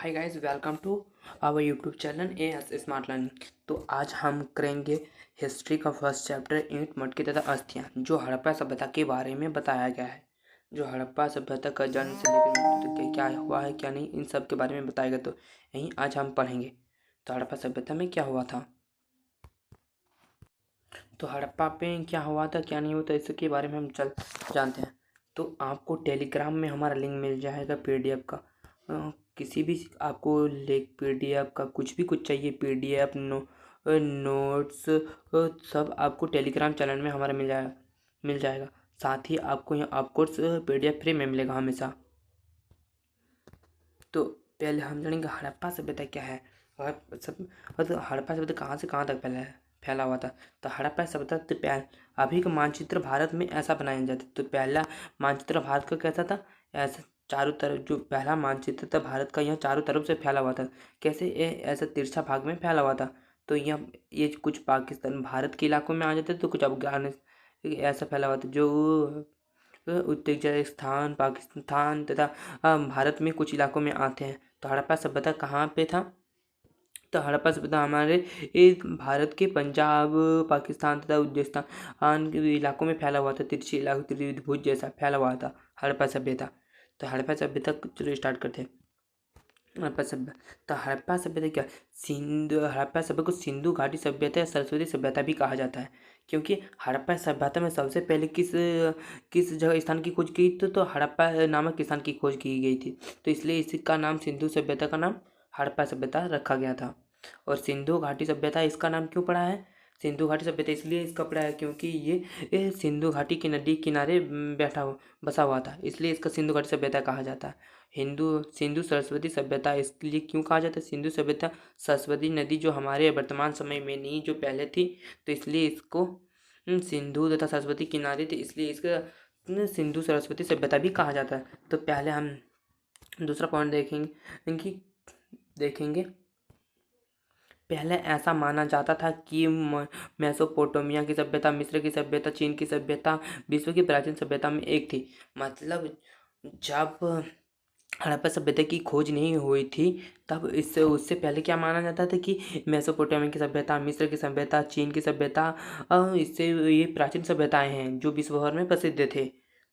Hi guys, welcome to our YouTube channel AS smart learning. तो आज हम करेंगे हिस्ट्री का फर्स्ट चैप्टर ईंट मटके तथा अस्थियां, जो हड़प्पा सभ्यता के बारे में बताया गया है। जो हड़प्पा सभ्यता का जन्म से लेकर मृत्यु तक क्या हुआ है क्या नहीं, इन सब के बारे में बताया गया। तो यही आज हम पढ़ेंगे। तो हड़प्पा सभ्यता में क्या हुआ था, तो हड़प्पा पे क्या हुआ था क्या नहीं हुआ था, इसके बारे में हम जानते हैं। तो आपको टेलीग्राम में हमारा लिंक मिल जाएगा पीडीएफ का। किसी भी आपको लिंक पीडीएफ का कुछ चाहिए, पीडीएफ नोट्स सब आपको टेलीग्राम चैनल में हमारा मिल जाएगा। साथ ही आपको यहाँ आपको पीडीएफ फ्री में मिलेगा हमेशा। तो पहले हम जानेंगे हड़प्पा सभ्यता क्या है। हड़प्पा सभ्यता कहाँ से कहाँ तक फैला हुआ था। तो हड़प्पा सभ्यता तो अभी का मानचित्र भारत में ऐसा बनाया जाता। तो पहला मानचित्र भारत का कैसा था, ऐसा चारों तरफ जो पहला मानचित्र था भारत का, यह चारों तरफ से फैला हुआ था। कैसे ऐसा तिरछा भाग में फैला हुआ था। तो ये कुछ पाकिस्तान भारत के इलाकों में आ जाते, तो कुछ अफगानिस्तान ऐसा फैला हुआ था। जो उज्बेकिस्तान पाकिस्तान तथा भारत में कुछ इलाकों में आते हैं। तो हड़प्पा सभ्यता कहाँ पे था, तो हड़प्पा सभ्यता हमारे भारत के पंजाब पाकिस्तान तथा उज्बेकिस्तान के इलाकों में फैला हुआ था। तिरछी इलाकों त्रिभुज जैसा फैला हुआ था हड़प्पा सभ्यता। तो हड़प्पा सभ्यता चलो स्टार्ट करते हैं। हड़प्पा सभ्यता, तो हड़प्पा सभ्यता क्या, हड़प्पा सभ्यता को सिंधु घाटी सभ्यता या सरस्वती सभ्यता भी कहा जाता है। क्योंकि हड़प्पा सभ्यता में सबसे पहले किस जगह स्थान की खोज की तो हड़प्पा नामक स्थान की खोज की गई थी। तो इसलिए इसका नाम सिंधु सभ्यता का नाम हड़प्पा सभ्यता रखा गया था। और सिंधु घाटी सभ्यता इसका नाम क्यों पड़ा है, सिंधु घाटी सभ्यता इसलिए इसका पड़ा है क्योंकि ये सिंधु घाटी की नदी किनारे बसा हुआ था, इसलिए इसका सिंधु घाटी सभ्यता कहा जाता है। सिंधु सरस्वती सभ्यता इसलिए क्यों कहा जाता है सिंधु सभ्यता, सरस्वती नदी जो हमारे वर्तमान समय में नहीं, जो पहले थी, तो इसलिए इसको सिंधु तथा सरस्वती किनारे थे, इसलिए इसका सिंधु सरस्वती सभ्यता भी कहा जाता है। तो पहले हम दूसरा पॉइंट देखेंगे। पहले ऐसा माना जाता था कि मेसोपोटामिया की सभ्यता, मिस्र की सभ्यता, चीन की सभ्यता विश्व की प्राचीन सभ्यता में एक थी। मतलब जब हड़प्पा सभ्यता की खोज नहीं हुई थी, तब इससे उससे पहले क्या माना जाता था कि मेसोपोटामिया की सभ्यता, मिस्र की सभ्यता, चीन की सभ्यता, इससे ये प्राचीन सभ्यताएं हैं जो विश्व भर में प्रसिद्ध थे।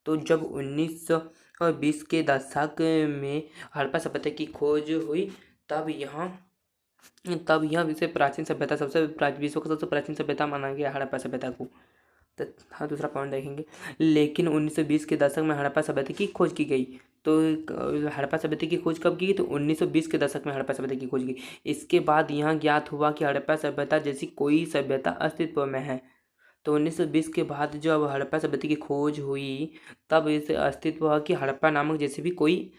तो जब 1920 के दशक में हड़प्पा सभ्यता की खोज हुई, तब यह विश्व प्राचीन सभ्यता विश्व का सबसे प्राचीन सभ्यता माना गया हड़प्पा सभ्यता को। तो हाँ, दूसरा पॉइंट देखेंगे। लेकिन 1920 के दशक में हड़प्पा सभ्यता की खोज की गई। तो हड़प्पा सभ्यता की खोज कब की गई, तो 1920 के दशक में हड़प्पा सभ्यता की खोज की। इसके बाद यह ज्ञात हुआ कि हड़प्पा सभ्यता जैसी कोई सभ्यता अस्तित्व में है। तो 1920 के बाद जब हड़प्पा सभ्यता की खोज हुई, तब इसे अस्तित्व हुआ कि हड़प्पा नामक जैसे भी कोई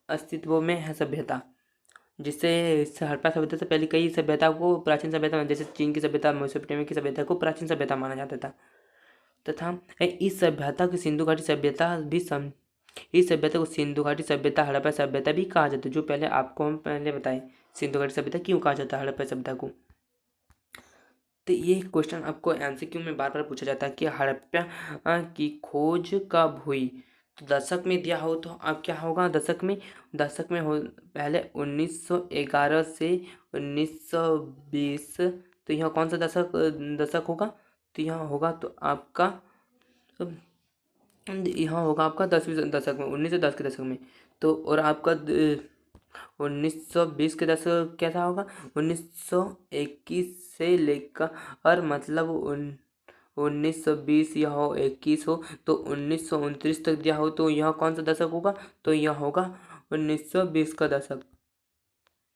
अस्तित्व में है सभ्यता, जिससे हड़प्पा सभ्यता से पहले कई सभ्यता को प्राचीन सभ्यता, जैसे चीन की सभ्यता, मेसोपोटामिया की सभ्यता को प्राचीन सभ्यता माना जाता था। तथा इस सभ्यता को सिंधु घाटी सभ्यता भी इस सभ्यता को सिंधु घाटी सभ्यता, हड़प्पा सभ्यता भी कहा जाता है। जो पहले आपको हम पहले बताएं सिंधु घाटी सभ्यता क्यों कहा जाता है हड़प्पा सभ्यता को। तो ये क्वेश्चन आपको एमसीक्यू में बार बार पूछा जाता है कि हड़प्पा की खोज कब हुई। तो दशक में दिया हो तो अब क्या होगा, दशक में हो पहले 1911 से 1920। तो यह कौन सा दशक होगा, तो यहाँ होगा तो आपका यहाँ होगा आपका 10वीं दशक में, 1910 के दशक में। तो और आपका 1920 के दशक कैसा होगा, 1921 से लेकर मतलब 1920 यह 21 हो तो 1929 तक दिया हो, तो यह कौन सा दशक होगा, तो यह होगा 1920 का दशक।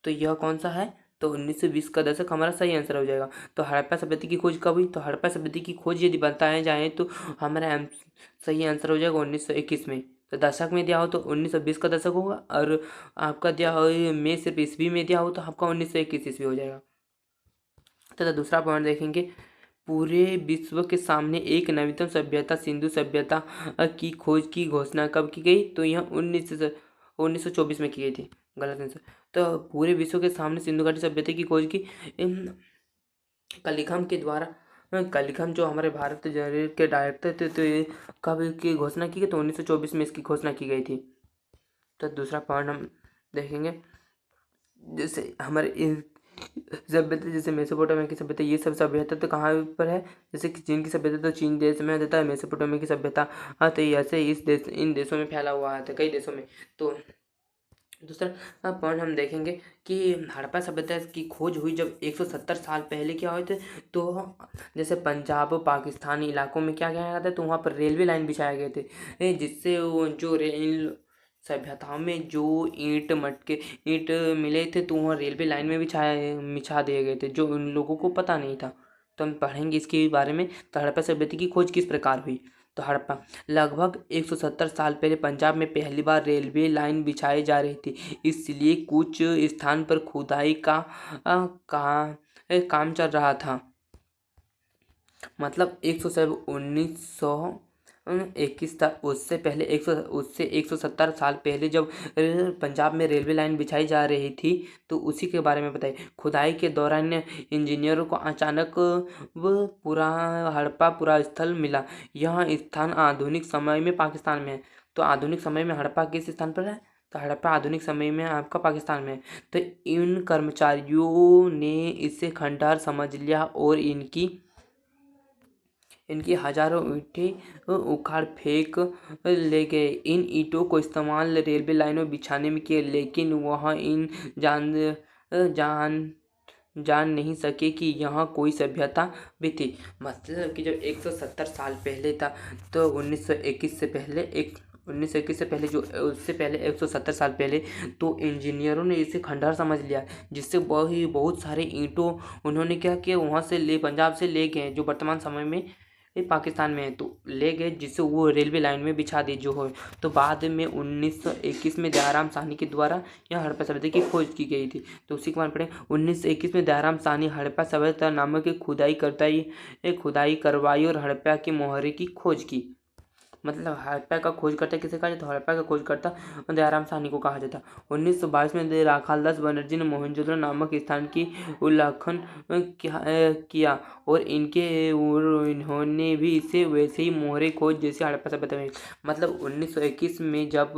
तो यह कौन सा है, तो 1920 का दशक हमारा सही आंसर हो जाएगा। तो हड़प्पा सभ्यता की खोज कब हुई, तो हड़प्पा सभ्यता की खोज यदि बताया जाए तो हमारा सही आंसर हो जाएगा 1921 में। तो दशक में दिया हो तो 1920 का दशक होगा, और आपका दिया हो में सिर्फ ईस्वी में दिया हो तो आपका 1921 ईस्वी हो जाएगा। तो दूसरा पॉइंट देखेंगे। पूरे विश्व के सामने एक नवीनतम सभ्यता सिंधु सभ्यता की खोज की घोषणा कब की गई, तो यह 1924 में की गई थी। गलत आंसर। तो पूरे विश्व के सामने सिंधु घाटी सभ्यता की खोज की कलिखम के द्वारा। कलिखम जो हमारे भारत के डायरेक्टर थे, तो ये कब की घोषणा की गई, तो 1924 में इसकी घोषणा की गई थी। तो दूसरा पॉइंट हम देखेंगे। जैसे हमारे सभ्यता, जैसे मेसोपोटामिया की सभ्यता, ये सब सभ्यता तो कहाँ पर है, जैसे कि चीन की सभ्यता तो चीन देश में देता है, मेसोपोटामिया की सभ्यता हाँ तो ऐसे इस देश इन देशों में फैला हुआ है, तो कई देशों में। तो दूसरा पॉइंट हम देखेंगे कि हड़प्पा सभ्यता की खोज हुई जब 170 साल पहले क्या हुए थे। तो जैसे पंजाब पाकिस्तान इलाकों में क्या किया गया था, तो वहाँ पर रेलवे लाइन बिछाए गए थे, जिससे वो जो रेल सभ्यताओं में जो ईंट मटके ईंट मिले थे, तो वहाँ रेलवे लाइन में बिछा दिए गए थे, जो उन लोगों को पता नहीं था। तो हम पढ़ेंगे इसके बारे में, तो हड़प्पा सभ्यता की खोज किस प्रकार हुई। तो हड़प्पा लगभग 170 साल पहले पंजाब में पहली बार रेलवे लाइन बिछाई जा रही थी, इसलिए कुछ स्थान पर खुदाई काम चल रहा था। मतलब 1921 तक, उससे 170 साल पहले जब पंजाब में रेलवे लाइन बिछाई जा रही थी, तो उसी के बारे में बताइए। खुदाई के दौरान इंजीनियरों को अचानक वो पूरा हड़प्पा पूरा स्थल मिला। यह स्थान आधुनिक समय में पाकिस्तान में है। तो आधुनिक समय में हड़प्पा किस स्थान पर है, तो हड़प्पा आधुनिक समय में आपका पाकिस्तान में है। तो इन कर्मचारियों ने इसे खंडहर समझ लिया और इनकी हजारों ईंटें उखाड़ फेंक ले गए। इन ईंटों को इस्तेमाल रेलवे लाइनों बिछाने में किया, लेकिन वह इन जान जान जान नहीं सके कि यहाँ कोई सभ्यता भी थी। मतलब कि जब 170 साल पहले था, तो 1921 से पहले जो उससे पहले 170 साल पहले, तो इंजीनियरों ने इसे खंडहर समझ लिया, जिससे बहुत सारे ईंटों उन्होंने क्या किया, वहाँ से पंजाब से ले गए, जो वर्तमान समय में ये पाकिस्तान में है, तो ले गए, जिससे वो रेलवे लाइन में बिछा दी जो हो। तो बाद में 1921 में दयाराम साहनी के द्वारा यह हड़प्पा सभ्यता की खोज की गई थी। तो उसी के बाद पढ़े 1921 में दयाराम साहनी हड़प्पा सभ्यता नामक एक खुदाई करवाई और हड़प्पा के मोहरे की खोज की। मतलब हड़प्पा का खोजकर्ता किसे कहा जाता है, हड़प्पा का खोजकर्ता दयाराम साहनी को कहा जाता है। 1922 में राखालदास बनर्जी ने मोहनजोदड़ो नामक स्थान की उल्लेखन किया और इन्होंने भी इसे वैसे ही मोहरे खोज जैसे हड़प्पा सभ्यता में। मतलब 1921 में जब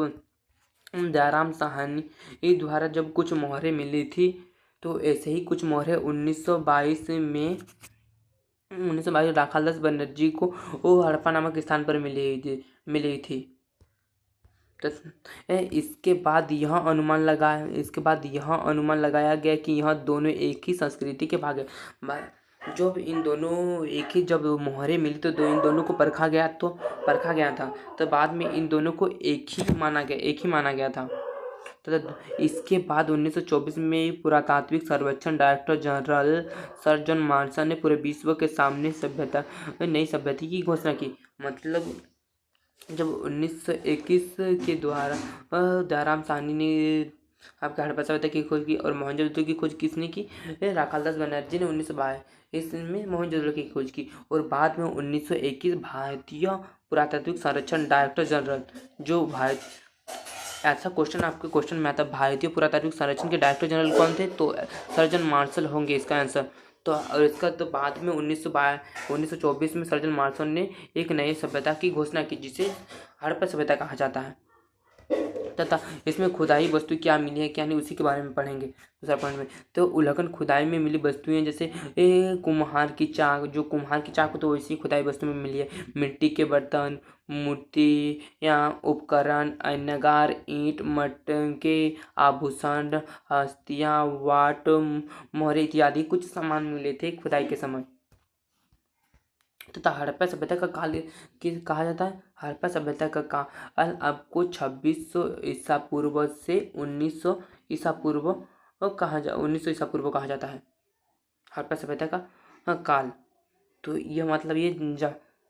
दयाराम साहनी द्वारा जब कुछ मोहरें मिली थी, तो ऐसे ही कुछ मोहरें 1922 राखालदास बनर्जी को वो हड़प्पा नामक स्थान पर मिली थी। तो इसके बाद यह अनुमान लगाया गया कि यह दोनों एक ही संस्कृति के भाग है। जब इन दोनों जब मोहरें मिली, तो इन दोनों को परखा गया था। तो बाद में इन दोनों को एक ही माना गया था। तो इसके बाद 1924 में पुरातात्विक सर्वेक्षण director general sir John Marshall ने पूरे विश्व के सामने नई सभ्यता की घोषणा की। मतलब जब 1921 के द्वारा दयाराम साहनी ने आपका हड़प्पा सभ्यता की खोज की, और मोहनजोदड़ो की खोज किसने की, राखालदास बनर्जी ने 1922 में मोहनजोदड़ो की खोज की। और बाद में 1921 भारतीय पुरातात्विक संरक्षण डायरेक्टर जनरल, जो भारत ऐसा क्वेश्चन में आता है, भारतीय पुरातात्विक संरक्षण के डायरेक्टर जनरल कौन थे, तो सर्जन मार्शल होंगे इसका आंसर। तो और इसका तो बाद में 1924 में सर्जन मार्शल ने एक नई सभ्यता की घोषणा की, जिसे हड़प्पा सभ्यता कहा जाता है। तथा इसमें खुदाई वस्तु क्या मिली है क्या नहीं, उसी के बारे में पढ़ेंगे दूसरा पॉइंट में। तो उल्लेखन खुदाई में मिली वस्तुएं, जैसे कुम्हार की चाक तो वैसी खुदाई वस्तु में मिली है। मिट्टी के बर्तन, मूर्ति या उपकरण, नगार, ईंट, मटके, आभूषण, हस्तियां, वाट, मोहरे इत्यादि कुछ सामान मिले थे खुदाई के समय। तथा हड़प्पा सभ्यता का काल कहा जाता है, हड़प्पा सभ्यता का काल आपको 2600 ईसा पूर्व से 1900 ईसा पूर्व कहा जाता है, हड़प्पा सभ्यता का काल। तो ये मतलब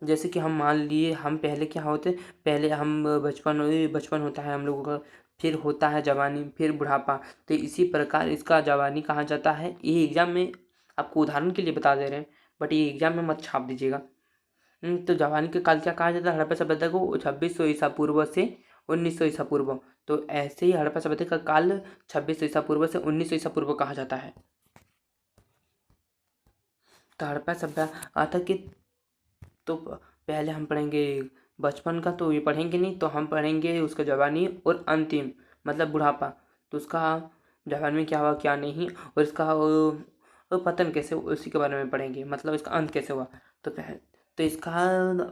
जैसे कि हम मान लिए, हम पहले क्या होते, पहले हम बचपन होता है हम लोगों का, फिर होता है जवानी, फिर बुढ़ापा। तो इसी प्रकार इसका जवानी कहा जाता है। ये एग्जाम में आपको उदाहरण के लिए बता दे रहे हैं, बट ये एग्जाम में मत छाप दीजिएगा। तो जवानी के काल क्या कहा जाता है हड़प्पा सभ्यता को, 2600 ईसा पूर्व से 1900 ईसा पूर्व। तो ऐसे ही हड़प्पा सभ्यता का काल 2600 ईसा पूर्व से 1900 ईसा पूर्व कहा जाता है। तो हड़प्पा सभ्यता की तो पहले हम पढ़ेंगे बचपन का, तो ये पढ़ेंगे नहीं, तो हम पढ़ेंगे उसका जवानी और अंतिम मतलब बुढ़ापा। तो उसका जापान में क्या हुआ क्या नहीं, और इसका पतन कैसे हुआ, उसी के बारे में पढ़ेंगे, मतलब इसका अंत कैसे हुआ। तो तो इसका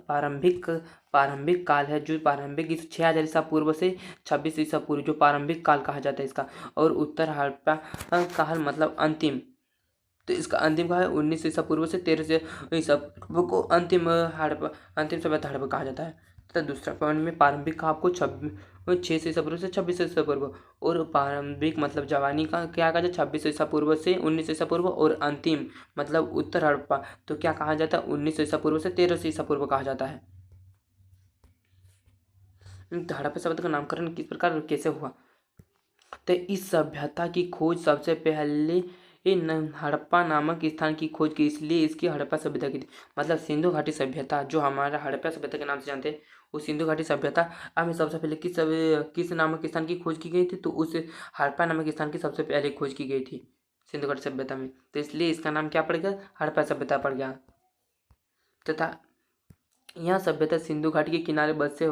प्रारंभिक प्रारंभिक काल है, जो प्रारंभिक इस 6000 ईसा पूर्व से 26 ईसा पूर्व, जो प्रारंभिक काल कहा जाता है इसका। और उत्तर हड़प्पा काल मतलब अंतिम, तो इसका अंतिम काल है 19 ईसा पूर्व से 13 ईसा पूर्व को अंतिम हड़प्पा, अंतिम सभ्यता हड़प्पा कहा जाता है। तथा दूसरा पॉइंट में प्रारंभिक काल को 6 ईसा पूर्व से 26 ईसा पूर्व, और प्रारंभिक मतलब जवानी का क्या कहा जाए 26 ईसा पूर्व से 19 ईसा पूर्व, और अंतिम मतलब उत्तर हड़प्पा तो क्या कहा जाता है 19 ईसा पूर्व से 13 ईसा पूर्व कहा जाता है। तो हड़प्पा सभ्यता का नामकरण किस प्रकार और कैसे हुआ। तो इस सभ्यता की खोज सबसे पहले हड़प्पा नामक स्थान की खोज की, इसलिए इसकी हड़प्पा सभ्यता की थी। मतलब सिंधु घाटी सभ्यता जो हमारा हड़प्पा सभ्यता के नाम से जानते हैं, उस सिंधु घाटी सभ्यता में सबसे पहले किस नामक स्थान की खोज की गई थी, तो उस हड़प्पा नामक स्थान की सबसे पहले खोज की गई थी सिंधु घाटी सभ्यता में, तो इसलिए इसका नाम क्या पड़ गया, हड़प्पा सभ्यता पड़ गया। तथा यह सभ्यता सिंधु घाटी के किनारे बसे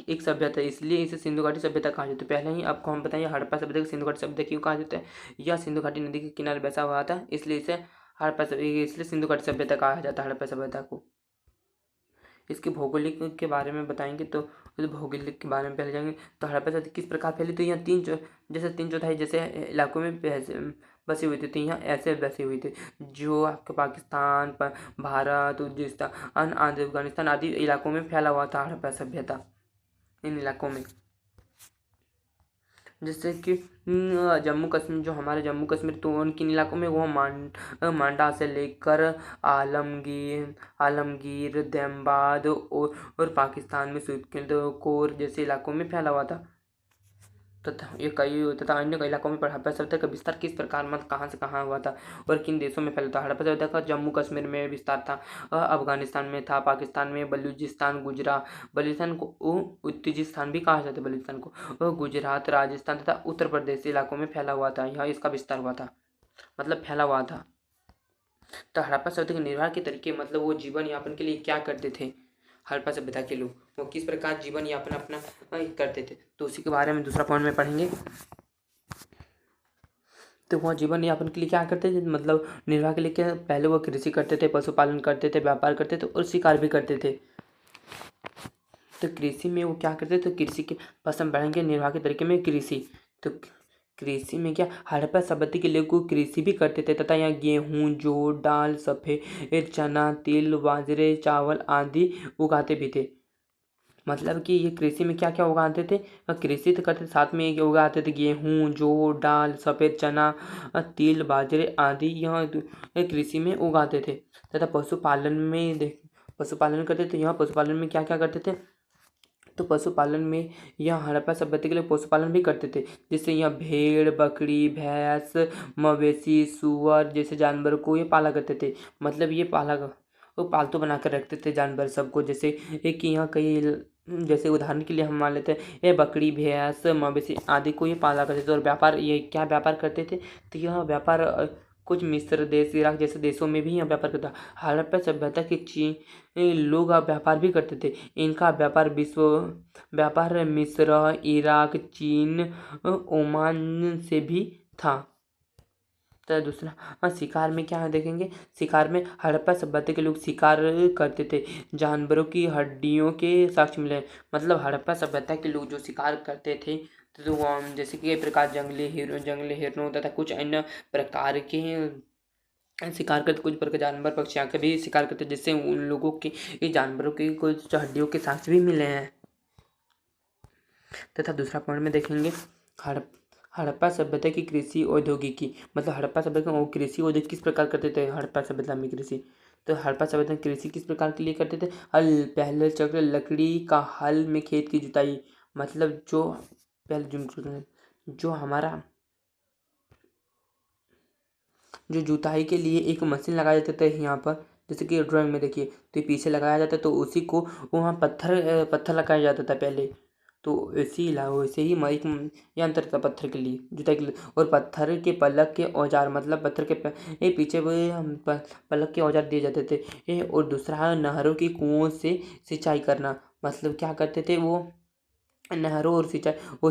एक सभ्यता है, इसलिए इसे सिंधु घाटी सभ्यता कहा जाता है। पहले ही आपको हम बताएं हड़प्पा सभ्यता को सिंधु घाटी सभ्यता क्यों कहा जाता है। यह सिंधु घाटी नदी के किनारे बसा हुआ था, इसलिए इसलिए सिंधु घाटी सभ्यता कहा जाता है हड़प्पा सभ्यता को। इसके भौगोलिक के बारे में बताएंगे, तो भौगोलिक के बारे में पहले जाएंगे। तो हड़प्पा सभ्यता किस प्रकार फैली, तो यहाँ जैसे 3/4 जैसे इलाकों में बसी हुई थी, तो यहाँ ऐसे बसी हुई थी, जो आपके पाकिस्तान पर भारत उज्बेकिस्तान आदि अफगानिस्तान आदि इलाकों में फैला हुआ था हड़प्पा सभ्यता। इन इलाकों में जैसे कि जम्मू कश्मीर, जो हमारे जम्मू कश्मीर, तो उनकिन इलाकों में वो मांडा से लेकर आलमगीर दैमबाद और पाकिस्तान में कोर जैसे इलाकों में फैला हुआ था। तथा अन्य कई इलाकों में हड़प्पा सभ्यता का विस्तार किस प्रकार मतलब कहाँ से कहाँ हुआ था और किन देशों में फैला था। हड़प्पा सभ्यता का जम्मू कश्मीर में विस्तार था, अफगानिस्तान में था, पाकिस्तान में, बलूचिस्तान बलूचिस्तान को उज्बेकिस्तान भी कहा जाता है, बलूचिस्तान को गुजरात, राजस्थान तथा उत्तर प्रदेश इलाकों में फैला हुआ था। यहाँ इसका विस्तार हुआ था, मतलब फैला हुआ था। तो हड़प्पा सभ्यता के निर्वाह के तरीके मतलब वो जीवन यापन के लिए क्या करते थे, हड़प्पा सभ्यता के लोग वो किस प्रकार जीवन यापन अपना करते थे, तो उसी के बारे में दूसरा पॉइंट में पढ़ेंगे। तो वह जीवन यापन के लिए क्या करते थे, मतलब निर्वाह के लिए क्या, पहले वो कृषि करते थे, पशुपालन करते थे, व्यापार करते थे और शिकार भी करते थे। तो कृषि में वो क्या करते थे, तो कृषि के पास हम बढ़ेंगे निर्वाह के तरीके में कृषि। तो कृषि में क्या हड़प्पा सभ्यता के लोग कृषि भी करते थे, तथा यहाँ गेहूँ, जौ, दाल, सफेद चना, तिल, बाजरे, चावल आदि उगाते भी थे। मतलब कि ये कृषि में क्या क्या उगाते थे, कृषि तो करते साथ में ये उगाते थे गेहूँ, जौ, दाल, सफ़ेद चना, तिल, बाजरे आदि यहाँ कृषि में उगाते थे। तथा पशुपालन करते थे। यहाँ पशुपालन में क्या क्या करते थे, तो पशुपालन में यहाँ हड़प्पा सभ्यता के लिए पशुपालन भी करते थे, जैसे यहाँ भेड़, बकरी, भैंस, मवेशी, सुअर जैसे जानवरों को ये पाला करते थे। मतलब ये वो पालतू बना कर रखते थे जानवर सबको, जैसे एक यहाँ कई जैसे उदाहरण के लिए हम मान लेते हैं ये बकरी, भैंस, मवेशी आदि को ये पाला करते थे। और व्यापार ये क्या व्यापार करते थे, तो यह व्यापार कुछ मिस्र देश, इराक जैसे देशों में भी यह व्यापार करता। हड़प्पा सभ्यता के लोग व्यापार भी करते थे। इनका व्यापार मिस्र, इराक, चीन, ओमान से भी था। तो दूसरा शिकार में क्या देखेंगे, शिकार में हड़प्पा सभ्यता के लोग शिकार करते थे, जानवरों की हड्डियों के साक्ष्य मिले। मतलब हड़प्पा सभ्यता के लोग जो शिकार करते थे, तो जैसे कि कई प्रकार जंगली हिरणों तथा कुछ अन्य प्रकार के शिकार करते, कुछ प्रकार जानवर पक्षियों के भी शिकार करते, जिससे उन लोगों के ये जानवरों की कुछ हड्डियों के साक्ष्य भी मिले हैं। तथा दूसरा पॉइंट में देखेंगे हड़प्पा सभ्यता की कृषि औद्योगिकी। मतलब हड़प्पा सभ्यता में कृषि औद्योगिक किस प्रकार करते थे, हड़प्पा सभ्यता में कृषि। तो हड़प्पा सभ्यता में कृषि किस प्रकार के लिए करते थे, पहले चक्र लकड़ी का हल में खेत की जुताई। मतलब जो पहले जो हमारा जो जुताई के लिए एक मशीन लगाया जाता है यहाँ पर, जैसे कि ड्राइंग में देखिए, तो ये पीछे लगाया जाता है, तो उसी को वहाँ पत्थर लगाया जाता था पहले। तो वैसे ही एक यंत्र था पत्थर के लिए, जुताई के लिए। और पत्थर के पलक के औजार, मतलब पत्थर के पीछे वो पलक के औजार दिए जाते थे। और दूसरा नहरों की कुओं से सिंचाई करना। मतलब क्या करते थे वो नहरों और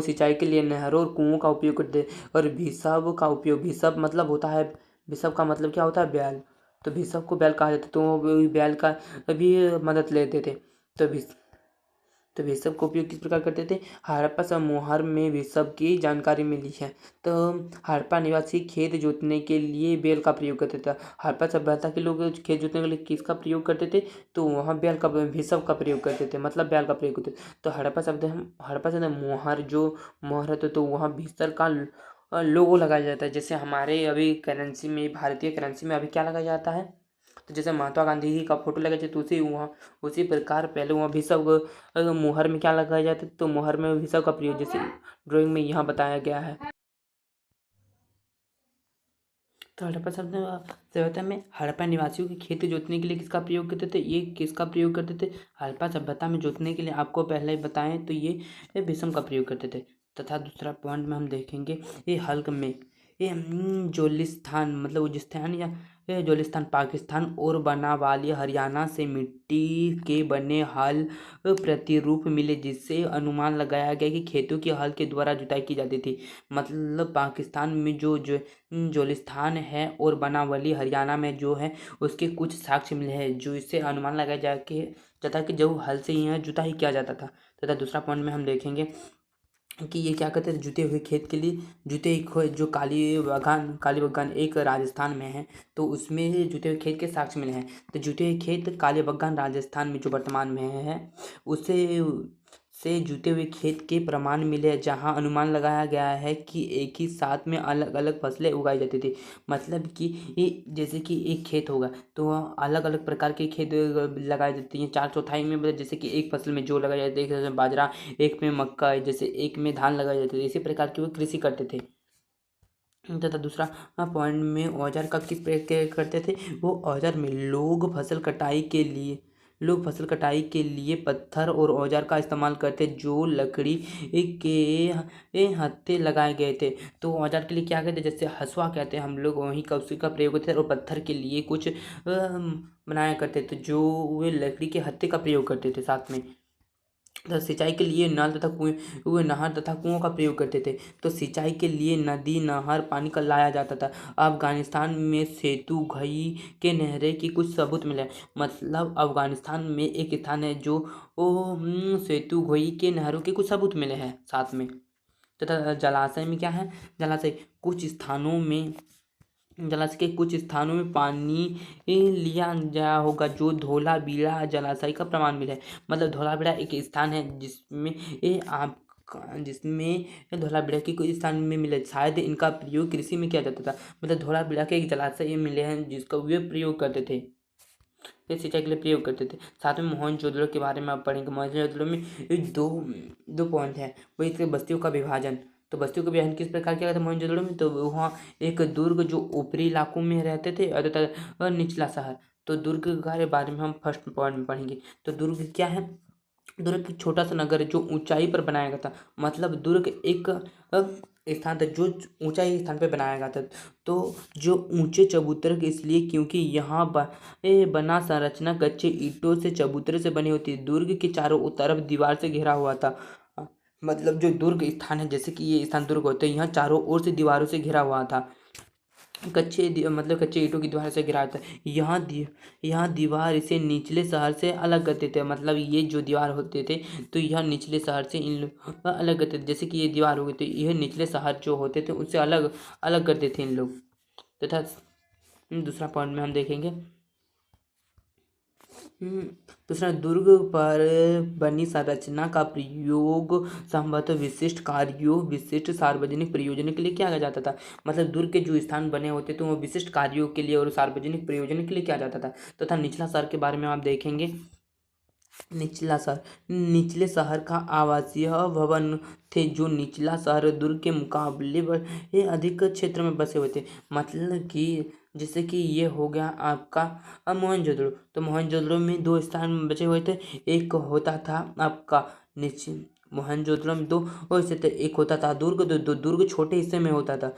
सिंचाई के लिए नहरों और कुओं का उपयोग करते थे। और भिसब का उपयोग, भिसब मतलब होता है, भिसब का मतलब क्या होता है, बैल। तो भिसब को बैल कहा जाता है, तो वो बैल का भी मदद लेते थे। तो भिसब का उपयोग किस प्रकार करते थे। हड़प्पा समूहर में भिसब की जानकारी मिली है। तो हड़प्पा निवासी खेत जोतने के लिए बैल का प्रयोग करते थे। हड़प्पा सभ्यता के लोग खेत जोतने के लिए किसका प्रयोग करते थे, तो वहाँ भिसब का प्रयोग करते थे, मतलब बैल का प्रयोग करते थे। तो हड़प्पा शब्द मोहर, जो मोहर है तो वहाँ भिसर का लोगो लगाया जाता है। जैसे हमारे अभी करेंसी में, भारतीय करेंसी में अभी क्या लगाया जाता है, तो जैसे महात्मा गांधी जी का फोटो लगा जाए तो उसी प्रकार पहले वहाँ भिसब मोहर में क्या लगाया जाता है, तो मोहर में भिसब का प्रयोग जैसे ड्राइंग में यहाँ बताया गया है। तो हड़प्पा सभ्यता में हड़प्पा निवासियों के खेत जोतने के लिए किसका प्रयोग करते थे, ये किसका प्रयोग करते थे, हड़प्पा सभ्यता में जोतने के लिए आपको पहले ही बताएं तो ये भिसम का प्रयोग करते थे। तथा दूसरा पॉइंट में हम देखेंगे ये हल्क में ये जोलिस्तान मतलब उजिस्तान या जोलिस्तान पाकिस्तान और बनावाली हरियाणा से मिट्टी के बने हल प्रतिरूप मिले, जिससे अनुमान लगाया गया कि खेतों की हल के द्वारा जुताई की जाती थी। मतलब पाकिस्तान में जो जोलिस्तान है और बनावली हरियाणा में जो है उसके कुछ साक्ष्य मिले हैं, जो इससे अनुमान लगाया जाता कि जो हल से यहाँ जुताई किया जाता था। तथा दूसरा पॉइंट में हम देखेंगे कि ये क्या करते थे, जुते हुए खेत के लिए जो काली बगान एक राजस्थान में है, तो उसमें जुते हुए खेत के साक्ष्य मिले हैं। तो जुते हुए खेत काली बगान राजस्थान में जो वर्तमान में है, उससे जुते हुए खेत के प्रमाण मिले, जहां अनुमान लगाया गया है कि एक ही साथ में अलग अलग फसलें उगाई जाती थी। मतलब कि जैसे कि एक खेत होगा तो अलग अलग प्रकार के खेत लगाई जाती हैं। 4/4 में मतलब जैसे कि एक फसल में जो लगाया जाता है, एक फसल में बाजरा, एक में मक्का, जैसे एक में धान लगाया जाता है, इसी प्रकार की वो कृषि करते थे। तथा दूसरा पॉइंट में औजार का किस प्रकार करते थे, वो औजार में लोग फसल कटाई के लिए पत्थर और औजार का इस्तेमाल करते, जो लकड़ी के हत्थे लगाए गए थे। तो औजार के लिए क्या कहते हैं, जैसे हसुआ कहते हैं हम लोग, वहीं का उसी का प्रयोग करते थे। और पत्थर के लिए कुछ बनाया करते थे, जो वे लकड़ी के हत्थे का प्रयोग करते थे साथ में। तथा सिंचाई के लिए नल तथा कुएं नहर तथा कुओं का प्रयोग करते थे। तो सिंचाई के लिए नदी नहर पानी का लाया जाता था। अफगानिस्तान में सेतु घई के नहरें की कुछ सबूत मिले। मतलब अफगानिस्तान में एक स्थान है जो सेतु घई के नहरों के कुछ सबूत मिले हैं साथ में। तथा जलाशय में क्या है, जलाशय के कुछ स्थानों में पानी लिया गया होगा, जो धोलावीरा जलाशय का प्रमाण मिला है। मतलब धोलावीरा एक स्थान है जिसमें धोलावीरा के कुछ स्थान में मिले, शायद इनका प्रयोग कृषि में किया जाता था। मतलब धोलावीरा के एक जलाशय मिले हैं जिसका वे प्रयोग करते थे, ये सिंचाई के लिए प्रयोग करते थे। साथ में मोहनजोदड़ो के बारे में आप पढ़ेंगे। मोहनजोदड़ो में दो पॉइंट है, वही थे बस्तियों का विभाजन। तो बस्तियों का विभाजन किस प्रकार किया गया था मोहनजोदड़ो में, तो वहाँ एक दुर्ग जो ऊपरी इलाकों में रहते थे और निचला शहर। तो दुर्ग के बारे में हम फर्स्ट पॉइंट में पढ़ेंगे। तो दुर्ग क्या है, दुर्ग एक छोटा सा नगर है जो ऊंचाई पर बनाया गया था। मतलब दुर्ग एक स्थान था जो ऊंचाई स्थान पर बनाया गया था। तो जो ऊंचे चबूतरे इसलिए क्योंकि यहाँ बना संरचना कच्चे ईंटों से चबूतरे से बनी होती है। दुर्ग के चारों तरफ दीवार से घिरा हुआ था। मतलब जो दुर्ग स्थान है, जैसे कि ये स्थान दुर्ग होते हैं, यहाँ चारों ओर से दीवारों से घिरा हुआ था। मतलब कच्चे ईंटों की दीवार से घिरा था। यहाँ दीवार इसे निचले शहर से अलग करते थे। मतलब ये जो दीवार होते थे तो यह निचले शहर से इन लोग अलग करते थे। जैसे कि ये दीवार हो गई तो यह निचले शहर जो होते थे उससे अलग अलग करते थे इन लोग। तथा दूसरा पॉइंट में हम देखेंगे, दूसरा दुर्ग पर बनी संरचना का प्रयोग संभवतः विशिष्ट सार्वजनिक प्रयोजन के लिए किया जाता था। मतलब दुर्ग के जो स्थान बने होते थे वो विशिष्ट कार्यों के लिए और सार्वजनिक प्रयोजन के लिए किया जाता था। तथा निचला शहर के बारे में आप देखेंगे। निचले शहर का आवासीय भवन थे, जो निचला शहर दुर्ग के मुकाबले ये अधिक क्षेत्र में बसे हुए थे। मतलब कि जैसे कि ये हो गया आपका मोहनजोदड़ो। तो मोहनजोदड़ो में 2 स्थान बचे हुए थे। एक होता था आपका मोहनजोदड़ो में 2 हिस्से थे। एक होता था दुर्ग, दुर्ग छोटे हिस्से में होता था।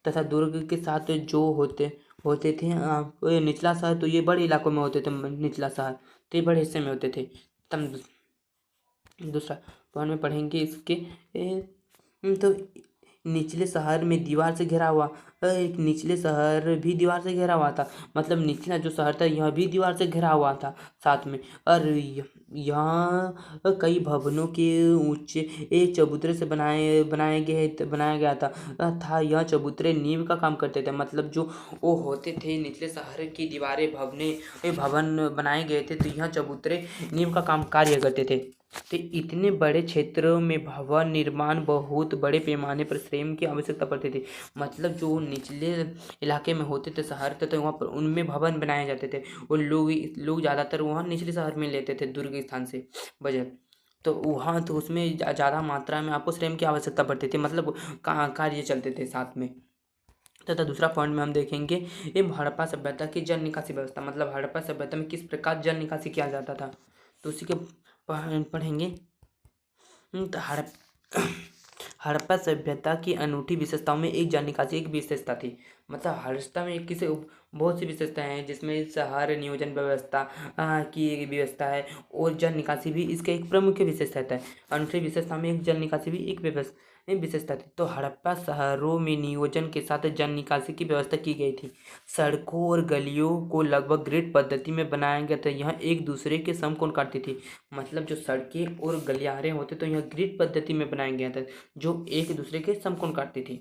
तथा दुर्ग के साथ जो होते थे निचला शहर, तो ये बड़े इलाकों में होते थे। निचला शहर तो ये बड़े हिस्से में होते थे। तब दूसरा पॉइंट में पढ़ेंगे इसके तो निचले शहर में दीवार से घिरा हुआ, एक निचले शहर भी दीवार से घिरा हुआ था, मतलब निचला जो शहर था यह भी दीवार से घिरा हुआ था साथ में। और यहाँ कई भवनों के ऊंचे एक चबूतरे से बनाया गया था। यह चबूतरे नींव का काम करते थे, मतलब जो वो होते थे निचले शहर की दीवारें भवन बनाए गए थे, तो यह चबूतरे नींव का काम कार्य करते थे। तो इतने बड़े क्षेत्रों में भवन निर्माण बहुत बड़े पैमाने पर श्रम की आवश्यकता पड़ती थी, मतलब जो निचले इलाके में होते थे शहर थे, तो वहाँ पर उनमें भवन बनाए जाते थे और लोग ज़्यादातर वहाँ निचले शहर में लेते थे दुर्ग स्थान से बजट। तो वहाँ तो उसमें ज़्यादा मात्रा में आपको श्रम की आवश्यकता पड़ती थी, मतलब कार्य चलते थे साथ में। तथा दूसरा पॉइंट में हम देखेंगे ये हड़प्पा सभ्यता की जल निकासी व्यवस्था, मतलब हड़प्पा सभ्यता में किस प्रकार जल निकासी किया जाता था, तो उसी के पढ़ेंगे। तो हड़प्पा सभ्यता की अनूठी विशेषताओं में एक जल निकासी एक विशेषता थी, मतलब हड़प्पा में किसी बहुत सी विशेषताएं हैं, जिसमें शहर नियोजन व्यवस्था की एक व्यवस्था है और जल निकासी भी इसका एक प्रमुख विशेषता है। अनूठी विशेषता में एक जल निकासी भी एक विशेषता थी। तो हड़प्पा शहरों में नियोजन के साथ जल निकासी की व्यवस्था की गई थी। सड़कों और गलियों को लगभग ग्रिड पद्धति में बनाया गया था, यह एक दूसरे के समकोण काटती थी, मतलब जो सड़कें और गलियारे होते तो यह ग्रिड पद्धति में बनाया गया था जो एक दूसरे के समकोण काटती थी।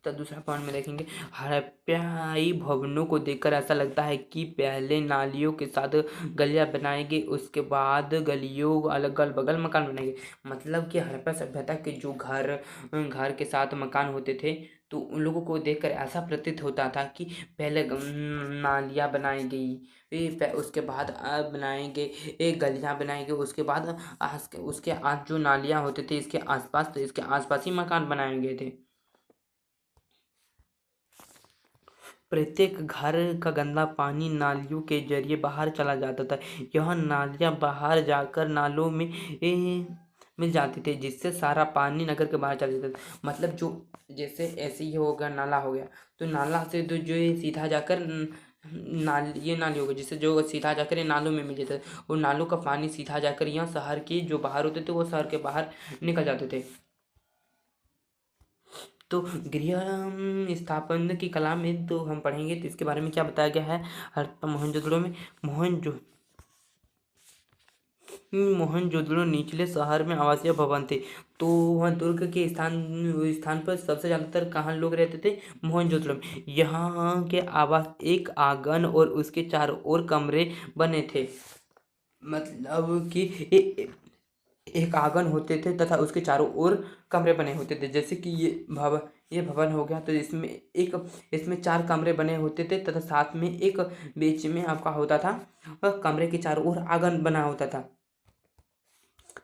तो दूसरा पॉइंट में देखेंगे हड़प्पाई भवनों को देखकर ऐसा लगता है कि पहले नालियों के साथ गलियां बनाई गई, उसके बाद गलियों अलग बगल मकान बनाए गए, मतलब कि हड़प्पा सभ्यता के जो घर के साथ मकान होते थे, तो उन लोगों को देखकर ऐसा प्रतीत होता था कि पहले नालियाँ बनाई गई, उसके बाद बनाएंगे एक गलियाँ बनाई गई, उसके बाद उसके आज जो नालियाँ होते थे इसके आसपास, तो इसके आसपास ही मकान बनाए गए थे। प्रत्येक घर का गंदा पानी नालियों के जरिए बाहर चला जाता था। यह नालियाँ बाहर जाकर नालों में मिल जाती थी, जिससे सारा पानी नगर के बाहर चला जाता था, मतलब जो जैसे ऐसे ही हो गया, नाला हो गया, तो नाला से तो जो ये सीधा जाकर नाली हो गई, जिससे जो सीधा जाकर ये नालों में मिल जाता था, और नालों का पानी सीधा जाकर यहाँ शहर के जो बाहर होते थे वो शहर के बाहर निकल जाते थे। तो गृह स्थापन की कला में तो हम पढ़ेंगे, तो इसके बारे में क्या बताया गया है हड़प्पा मोहनजोदड़ो में। मोहनजोदड़ो निचले शहर में आवासीय भवन थे, तो वहाँ दुर्ग के स्थान पर सबसे ज़्यादातर कहाँ लोग रहते थे, मोहनजोदड़ो में। यहाँ के आवास एक आंगन और उसके चारों ओर कमरे बने थे, मतलब कि एक आंगन होते थे तथा उसके चारों ओर कमरे बने होते थे, जैसे कि ये भवन हो गया, तो इसमें 4 कमरे बने होते थे तथा साथ में एक बीच में आपका होता था, कमरे के चारों ओर आंगन बना होता था,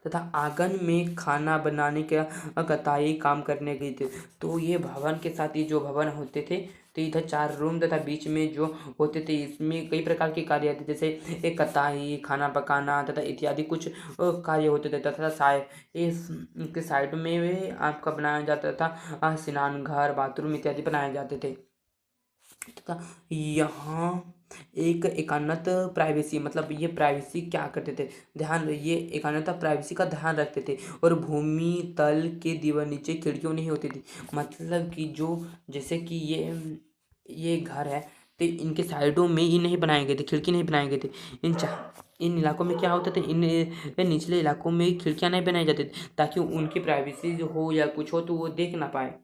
तथा आंगन में खाना बनाने का कताई काम करने गए थे। तो ये भवन के साथ ये जो भवन होते थे, तो इधर 4 रूम तथा बीच में जो होते थे इसमें कई प्रकार के कार्य थे, जैसे एक कताई, खाना पकाना तथा इत्यादि कुछ कार्य होते थे, तथा इसके साइड में भी आपका बनाया जाता था स्नान घर, बाथरूम इत्यादि बनाए जाते थे। तथा यहाँ एक एकान्त प्राइवेसी, मतलब ये प्राइवेसी क्या करते थे, ये एकान्त प्राइवेसी का ध्यान रखते थे, और भूमि तल के दीवार नीचे खिड़कियों नहीं होती थी, मतलब कि जो जैसे कि ये घर है, तो इनके साइडों में ही नहीं बनाए गए थे, खिड़की नहीं बनाए गए थे। इन इलाकों में क्या होता था, इन निचले इलाकों में खिड़कियां नहीं बनाई जाती थी, ताकि उनकी प्राइवेसी जो हो या कुछ हो तो वो देख ना पाए,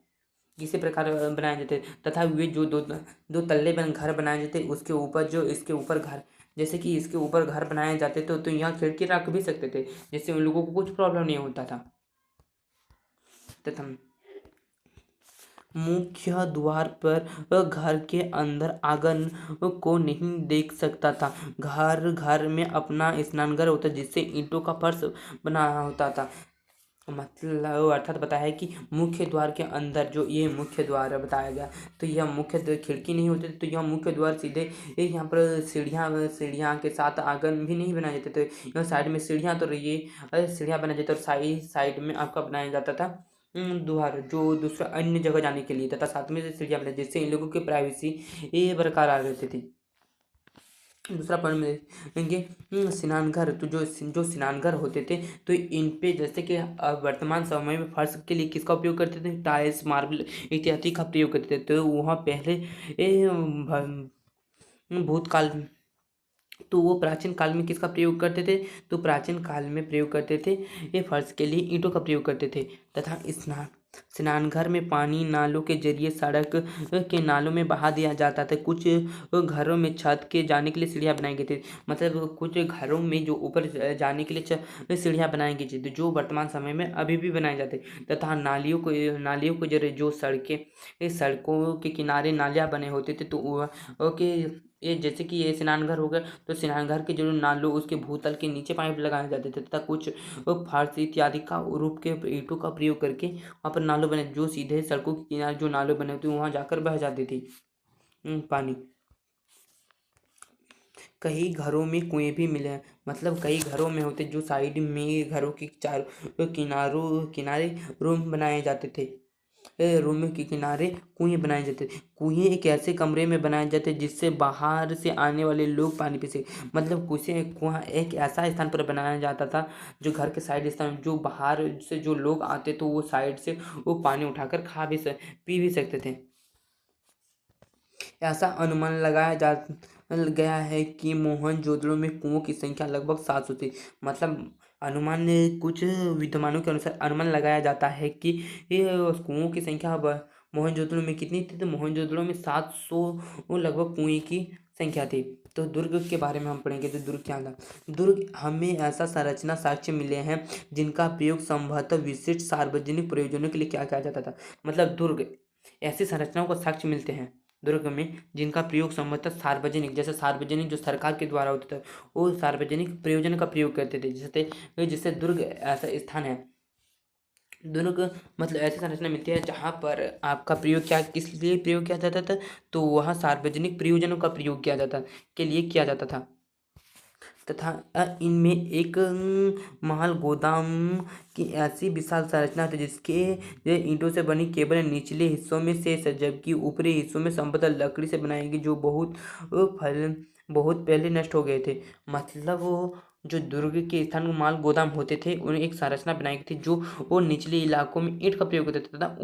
इसी प्रकार बनाए जाते। तथा वे जो दो तल्ले घर बनाए जाते, उसके ऊपर जो इसके ऊपर घर, जैसे कि इसके ऊपर घर बनाए जाते तो यहाँ खिड़की रख भी सकते थे, जिससे उन लोगों को कुछ प्रॉब्लम नहीं होता था। तथा मुख्य द्वार पर घर के अंदर आंगन को नहीं देख सकता था, घर में अपना स्नानघर होता, जिससे ईंटों का फर्श बना होता था, मतलब अर्थात बताया है कि मुख्य द्वार के अंदर जो ये मुख्य द्वार बताया गया, तो यह मुख्य खिड़की नहीं होती, तो यह मुख्य द्वार सीधे यहाँ पर सीढ़ियाँ के साथ आंगन भी नहीं बनाए जाते थे, यहाँ साइड में सीढ़ियाँ, तो ये सीढ़ियाँ बनाई जाती, और साइड में आपका बनाया जाता था द्वार जो दूसरा अन्य जगह जाने के लिए, तथा साथ में सीढ़ियाँ बनाई, जिससे इन लोगों की प्राइवेसी ये बरकरार रहती थी। दूसरा पॉइंट में देखेंगे स्नानघर। तो जो स्नानघर होते थे तो इन पे जैसे कि वर्तमान समय में फर्श के लिए किसका उपयोग करते थे, टाइल्स, मार्बल इत्यादि का प्रयोग करते थे। तो वहाँ पहले भूतकाल तो वो प्राचीन काल में किसका प्रयोग करते थे, तो प्राचीन काल में प्रयोग करते थे ये फर्श के लिए ईंटों का प्रयोग करते थे। तथा स्नानघर में पानी नालों के जरिए सड़क के नालों में बहा दिया जाता था। कुछ घरों में छत के जाने के लिए सीढ़ियाँ बनाई गई थी, मतलब कुछ घरों में जो ऊपर जाने के लिए सीढ़ियाँ बनाई गई थी, जो वर्तमान समय में अभी भी बनाए जाते। तथा नालियों को जरिए जो सड़कों के किनारे नालियाँ बने होते थे, तो ओके ये जैसे कि ये स्नानघर हो गया, तो स्नानघर के जो नालों उसके भूतल के नीचे पाइप लगाए जाते थे, तथा कुछ फर्श इत्यादि का रूप के ईंटों का प्रयोग करके वहाँ पर नालों बने, जो सीधे सड़कों के किनारे जो नालों बने होते वहाँ जाकर बह जाती थी पानी। कई घरों में कुएं भी मिले हैं, मतलब कई घरों में होते जो साइड में घरों के चारों किनारे रूम बनाए जाते थे। रूम के किनारे कुएं बनाए जाते थे। कुएं एक ऐसे कमरे में बनाए जाते जिससे बाहर से आने वाले लोग पानी पी सके, मतलब कुआं एक ऐसा स्थान पर बनाया जाता था जो घर के साइड स्थान, जो बाहर से जो लोग आते तो वो साइड से वो पानी उठाकर पी भी सकते थे। ऐसा अनुमान लगाया जा गया है कि मोहनजोदड़ो में कुओं की संख्या लगभग 700 थी। मतलब अनुमान कुछ विद्वानों के अनुसार अनुमान लगाया जाता है कि ये कुओं की संख्या मोहनजोदड़ो में कितनी थी, तो मोहनजोदड़ो में 700 लगभग कुएं की संख्या थी। तो दुर्ग के बारे में हम पढ़ेंगे। तो दुर्ग क्या था, दुर्ग हमें ऐसा संरचना साक्ष्य मिले हैं जिनका प्रयोग संभवतः विशिष्ट सार्वजनिक प्रयोजनों के लिए किया जाता था। मतलब दुर्ग ऐसी संरचनाओं को साक्ष्य मिलते हैं दुर्ग में जिनका प्रयोग संभवतः सार्वजनिक, जैसे सार्वजनिक जो सरकार के द्वारा होता था वो सार्वजनिक प्रयोजन का प्रयोग करते थे, जैसे दुर्ग ऐसा स्थान है। दुर्ग मतलब ऐसी संरचना मिलती है जहाँ पर आपका प्रयोग क्या किस लिए प्रयोग किया जाता था, तो वहाँ सार्वजनिक प्रयोजनों का प्रयोग किया जाता के लिए किया जाता था। तथा इनमें एक महल गोदाम की ऐसी विशाल संरचना थी जिसके ईंटों से बनी केवल निचले हिस्सों में शेष है, जबकि ऊपरी हिस्सों में संभवतः लकड़ी से बनाई गई जो बहुत पहले नष्ट हो गए थे। मतलब वो जो दुर्ग के स्थान में माल गोदाम होते थे उन्हें एक संरचना बनाई गई थी जो वो निचले इलाकों में ईंट का प्रयोग करते थे तथा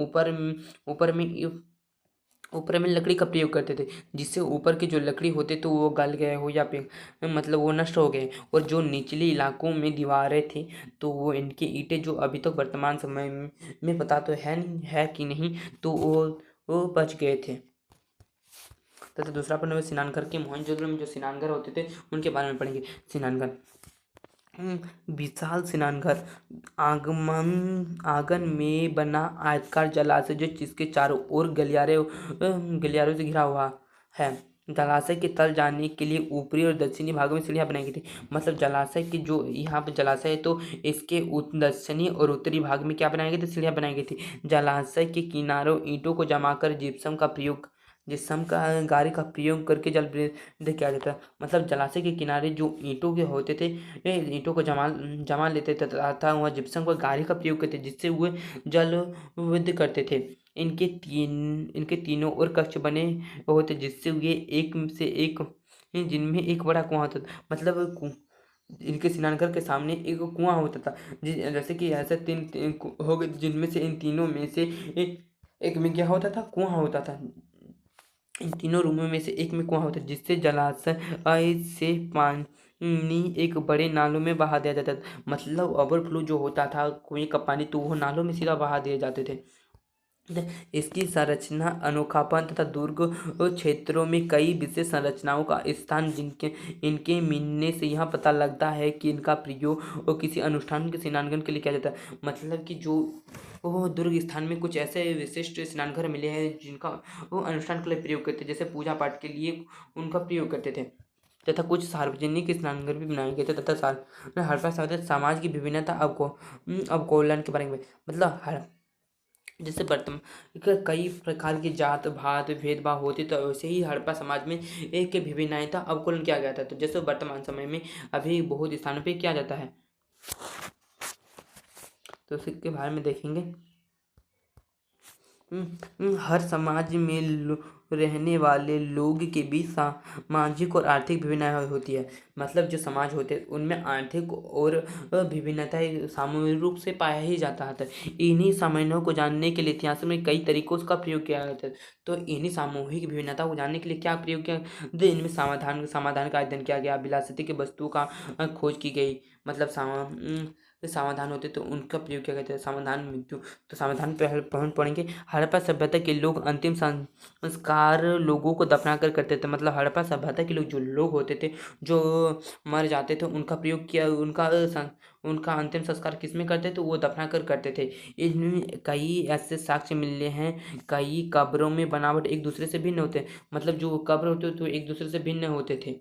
ऊपर में लकड़ी का प्रयोग करते थे, जिससे ऊपर की जो लकड़ी होते तो वो गल गए हो या फिर मतलब वो नष्ट हो गए, और जो निचले इलाकों में दीवारें थी तो वो इनकी ईंटें जो अभी तक वर्तमान समय में पता तो है कि नहीं, तो वो बच गए थे। तथा दूसरा पॉइंट स्नानघर के मोहनजोदड़ो में जो स्नानघर होते थे उनके बारे में पढ़ेंगे। स्नानघर विशाल स्नानघर आंगन में बना आयताकार जलाशय जो जिसके चारों ओर गलियारों से घिरा हुआ है। जलाशय के तल जाने के लिए ऊपरी और दक्षिणी भागों में सीढ़ियां बनाई गई थी। मतलब जलाशय की जो यहाँ पे जलाशय है तो इसके दक्षिणी और उत्तरी भाग में क्या बनाई गई थी, सीढ़ियां बनाई गई थी। जलाशय के किनारों ईंटों को जमाकर जिप्सम का गारे का प्रयोग करके जल वृद्धि किया जाता है। मतलब जलाशय के किनारे जो ईंटों के होते थे ईंटों को जमा लेते थे तथा वह जिप्सम का गारे का प्रयोग करते जिससे वो जल वृद्धि करते थे। इनके तीनों ओर कक्ष बने होते जिससे ये एक से एक जिनमें एक बड़ा कुआं होता था। मतलब इनके स्नानघर के सामने एक कुआं होता था, जैसे कि ऐसे तीन हो गए जिनमें से इन तीनों में से एक में क्या होता था, कुआं होता था। इन तीनों रूमों में से एक में कुआं होता है जिससे जलाशय से पानी एक बड़े नालों में बहा दिया जाता था। मतलब ओवरफ्लो जो होता था कुएं का पानी तो वो नालों में सीधा बहा दिए जाते थे। इसकी संरचना अनोखापन तथा दुर्ग क्षेत्रों में कई विशेष संरचनाओं का स्थान जिनके इनके मिलने से यह पता लगता है कि इनका प्रयोग और किसी अनुष्ठान के स्नानगण के लिए किया जाता है। मतलब कि जो वो दुर्ग स्थान में कुछ ऐसे विशिष्ट स्नानघर मिले हैं जिनका वो अनुष्ठान के लिए प्रयोग करते जैसे पूजा पाठ के लिए उनका प्रयोग करते थे। तथा कुछ सार्वजनिक स्नानघर भी बनाए गए थे तथा हर समाज की विभिन्नता अवकोलन के बारे में मतलब हर जैसे वर्तमान कई प्रकार की जात भात भेदभाव होते तो वैसे ही हड़प्पा समाज में एक विभिन्नता अवकूलन किया गया था। तो जैसे वर्तमान समय में अभी बहुत स्थानों पे किया जाता है, तो इसके बारे में देखेंगे। हर समाज में रहने वाले लोग के बीच सामाजिक और आर्थिक भिन्नताएं होती है। मतलब जो समाज होते हैं उनमें आर्थिक और विभिन्नताएं सामूहिक रूप से पाया ही जाता है। इन्हीं सामान्यों को जानने के लिए इतिहास में कई तरीकों का प्रयोग किया जाता है। तो इन्हीं सामूहिक भिन्नता को जानने के लिए क्या प्रयोग किया, तो इनमें समाधान समाधान का अध्ययन किया गया, विलासिता की वस्तु का खोज की गई। मतलब समाधान होते तो उनका प्रयोग किया गया था। समाधान मृत्यु, तो समाधान पहले पढ़ेंगे। हड़प्पा सभ्यता के लोग अंतिम संस्कार लोगों को दफना कर करते थे। मतलब हड़प्पा सभ्यता के लोग जो लोग होते थे जो मर जाते थे उनका प्रयोग किया, उनका अंतिम संस्कार किसमें करते थे, वो दफना कर करते थे। इनमें कई ऐसे साक्ष्य मिले हैं। कई कब्रों में बनावट एक दूसरे से भिन्न होते हैं। मतलब जो कब्र होते तो एक दूसरे से भिन्न होते थे।